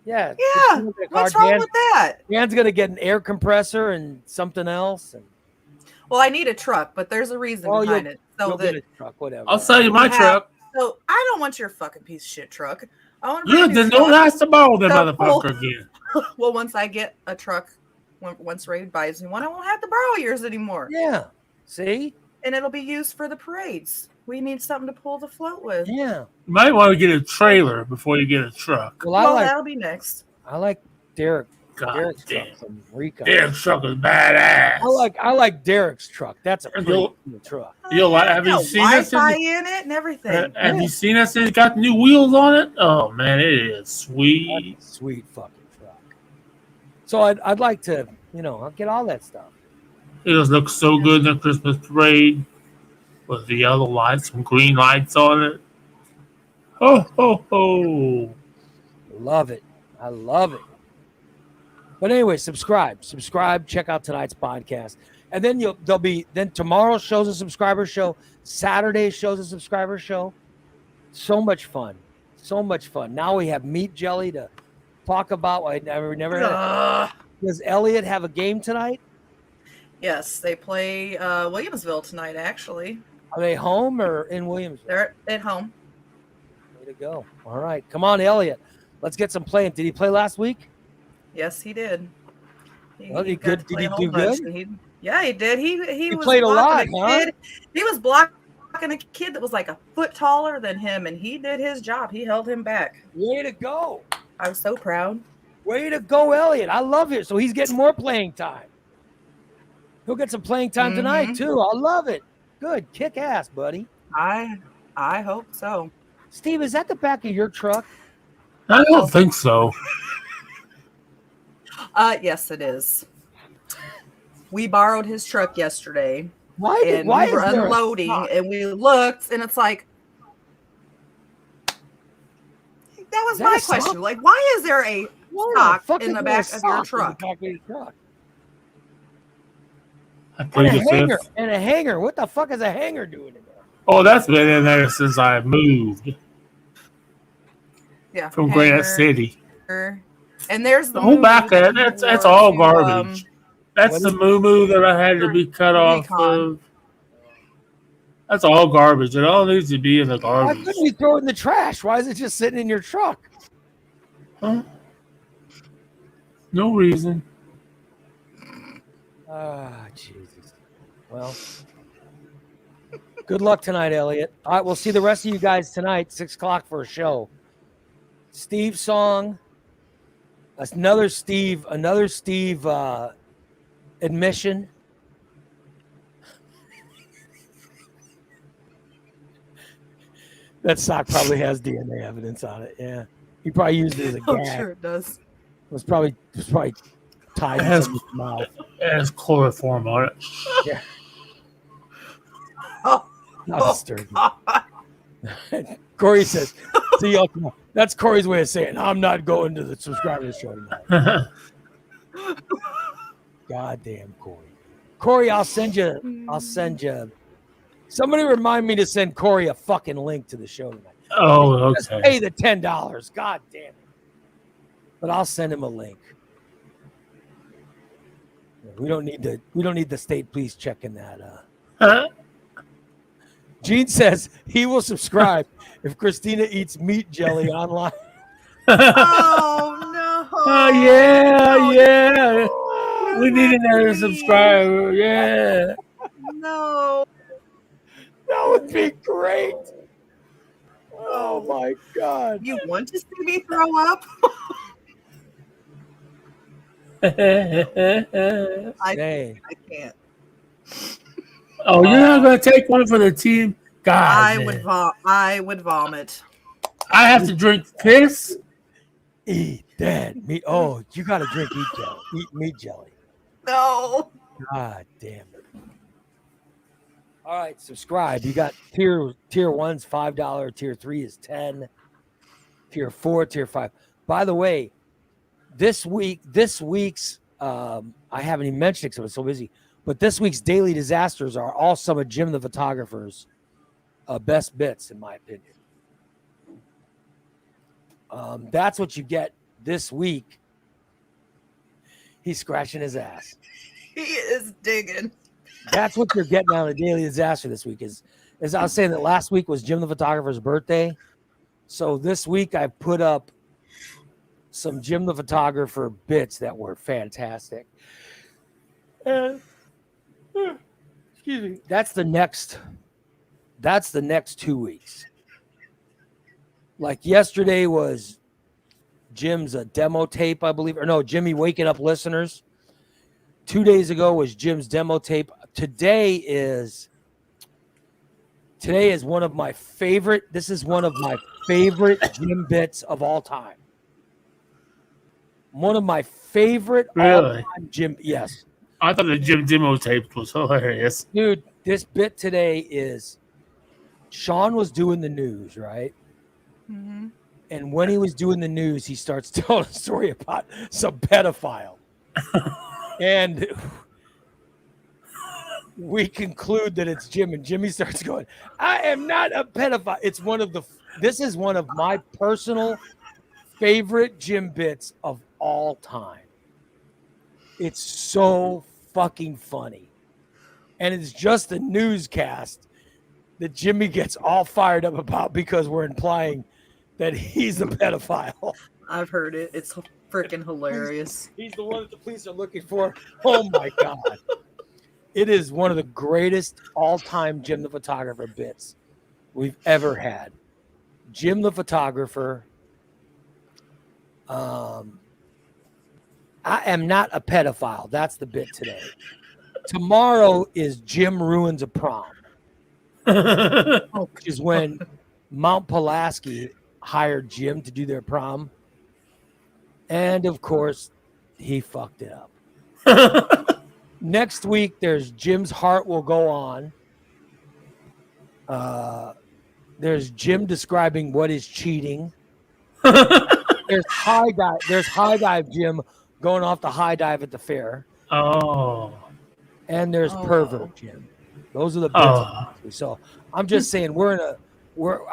Yeah. Yeah. What's wrong with that? Dan's gonna get an air compressor and something else. And Well, I need a truck, but there's a reason behind it. So you'll get that a truck, whatever. I'll sell you my we have- truck. So I don't want your fucking piece of shit truck. I want a You brand new then don't truck. have to borrow that So- motherfucker again. Well, once I get a truck, once Ray buys me one, I won't have to borrow yours anymore. Yeah. See? And it'll be used for the parades. We need something to pull the float with. Yeah. You might want to get a trailer before you get a truck. Well, That'll be next. I like Derek. God Derek's damn. truck from Rico. Derek's truck is badass. I like Derek's truck. That's a pretty You'll- cool truck. Yo, have you Got seen this? Wi-Fi in it and everything. Have you seen us? It's got new wheels on it. Oh man, it is sweet. That's a sweet fucking truck. So I'd like to, I'll get all that stuff. It just looks so good in the Christmas parade with the yellow lights, some green lights on it. Ho ho ho! Love it. I love it. But anyway, subscribe. Check out tonight's podcast. And then then tomorrow's show's a subscriber show. Saturday's show's a subscriber show. So much fun. Now we have Meat Jelly to talk about. I never had. Does Elliot have a game tonight? Yes, they play Williamsville tonight, actually. Are they home or in Williamsville? They're at home. Way to go. All right. Come on, Elliot. Let's get some playing. Did he play last week? Yes, he did. Well, he got good. to Did play he a whole do bunch, good? and he did. He was played a lot, blocking huh? kid. He was blocking a kid that was like a foot taller than him, and he did his job. He held him back. Way to go. I was so proud. Way to go, Elliot. I love it. So he's getting more playing time. He'll get some playing time tonight, too. I love it. Good. Kick ass, buddy. I hope so. Steve, is that the back of your truck? I don't think so. Yes, it is. We borrowed his truck yesterday, Why and we were is there a unloading, truck? and we looked, and it's like, that was that my a sock? question. Like, why is there a Why sock fuck in is the there a back of your sock in the truck? back of your truck? I And played a the hanger. fifth. And a hanger. What the fuck is a hanger doing in there? Oh, that's been in there since I moved Yeah, from hanger. Granite City. And there's The whole back of it, that's all garbage. That's What the is- moo that I had to be cut off Recon. of. That's all garbage. It all needs to be in the Why garbage. couldn't we throw it in the trash? Why is it just sitting in your truck? Huh? No reason. Ah, Jesus. Well, good luck tonight, Elliot. All right, we'll see the rest of you guys tonight, 6 o'clock for a show. Steve's song. That's another Steve admission. That sock probably has DNA evidence on it. Yeah, he probably used it as a Oh, gag. sure it does. It was probably tied It to has- somebody's mouth. It has chloroform on it. Yeah, Oh, not disturbing. God. Corey says, "See y'all tomorrow." That's Corey's way of saying, "I'm not going to the subscribers show tonight." Goddamn, Corey. Corey, I'll send you. Somebody remind me to send Corey a fucking link to the show tonight. Oh, Just okay. pay the $10. God damn it. But I'll send him a link. We don't need the state police checking that. Gene says he will subscribe if Christina eats meat jelly online. Oh no! Oh yeah, yeah. Oh, We need another please. subscriber. Yeah. No. That would be great. Oh my God. You want to see me throw up? I Dang. can't. Oh, you're not gonna take one for the team? God, I would vomit. I have to drink piss. Eat that meat. Oh, you got to drink meat jelly. Eat meat jelly. No. God damn it. All right, subscribe. You got tier 1's $5, tier 3 is 10, tier 4, tier 5. By the way, this week's I haven't even mentioned it because I was so busy, but this week's daily disasters are all some of Jim the photographer's best bits, in my opinion. That's what you get this week he's scratching his ass. He is digging. That's what you're getting out of the Daily Disaster this week. Is I was saying that last week was Jim the photographer's birthday. So this week I put up some Jim the photographer bits that were fantastic. And excuse me. That's the next 2 weeks. Like yesterday was Jim's a demo tape, I believe, or no, Jimmy waking up listeners. 2 days ago was Jim's demo tape. Today is one of my favorite. This is one of my favorite Jim bits of all time. One of my favorite Really? all-time Jim. Yes, I thought the Jim demo tape was hilarious. dude. This bit today is Sean was doing the news, right? Mm-hmm. And when he was doing the news, he starts telling a story about some pedophile. And we conclude that it's Jim, and Jimmy starts going, I am not a pedophile. This is one of my personal favorite Jim bits of all time. It's so fucking funny. And it's just a newscast that Jimmy gets all fired up about because we're implying that he's a pedophile. I've heard it. It's freaking hilarious. He's the one that the police are looking for. Oh my God. It is one of the greatest all-time Jim the photographer bits we've ever had. Jim the photographer. I am not a pedophile. That's the bit today. Tomorrow is Jim ruins a prom, which is when Mount Pulaski hired Jim to do their prom. And of course, he fucked it up. Next week, there's Jim's Heart Will Go On. There's Jim describing what is cheating. There's high dive Jim going off the high dive at the fair. Oh. And there's pervert Jim. Those are the bits. Oh. So I'm just saying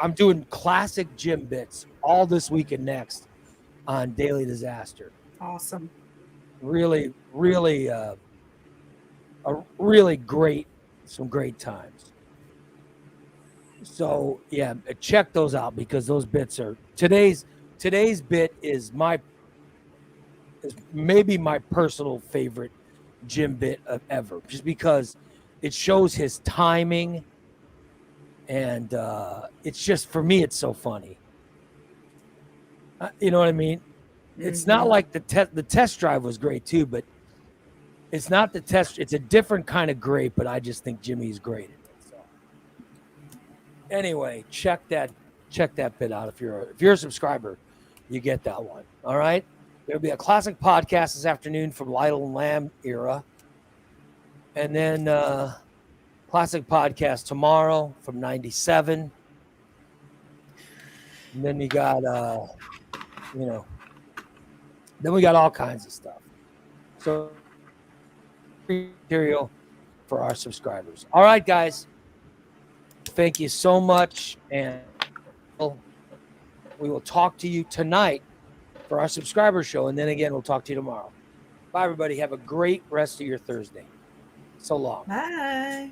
I'm doing classic Jim bits all this week and next on Daily Disaster. Awesome. Really, really, really great, some great times. So yeah, check those out because those bits are today's bit is maybe my personal favorite Jim bit of ever, just because it shows his timing, and it's just, for me, it's so funny. You know what I mean? It's not like the test drive was great too, but it's not the test. It's a different kind of great, but I just think Jimmy's great at it. So anyway, check that bit out. If you're a subscriber, you get that one. All right. There'll be a classic podcast this afternoon from Lytle and Lamb era. And then classic podcast tomorrow from 97. And then you got, then we got all kinds of stuff. So material for our subscribers. All right, guys. Thank you so much. And we will talk to you tonight for our subscriber show. And then again, we'll talk to you tomorrow. Bye, everybody. Have a great rest of your Thursday. So long. Bye.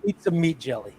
Eat some meat jelly.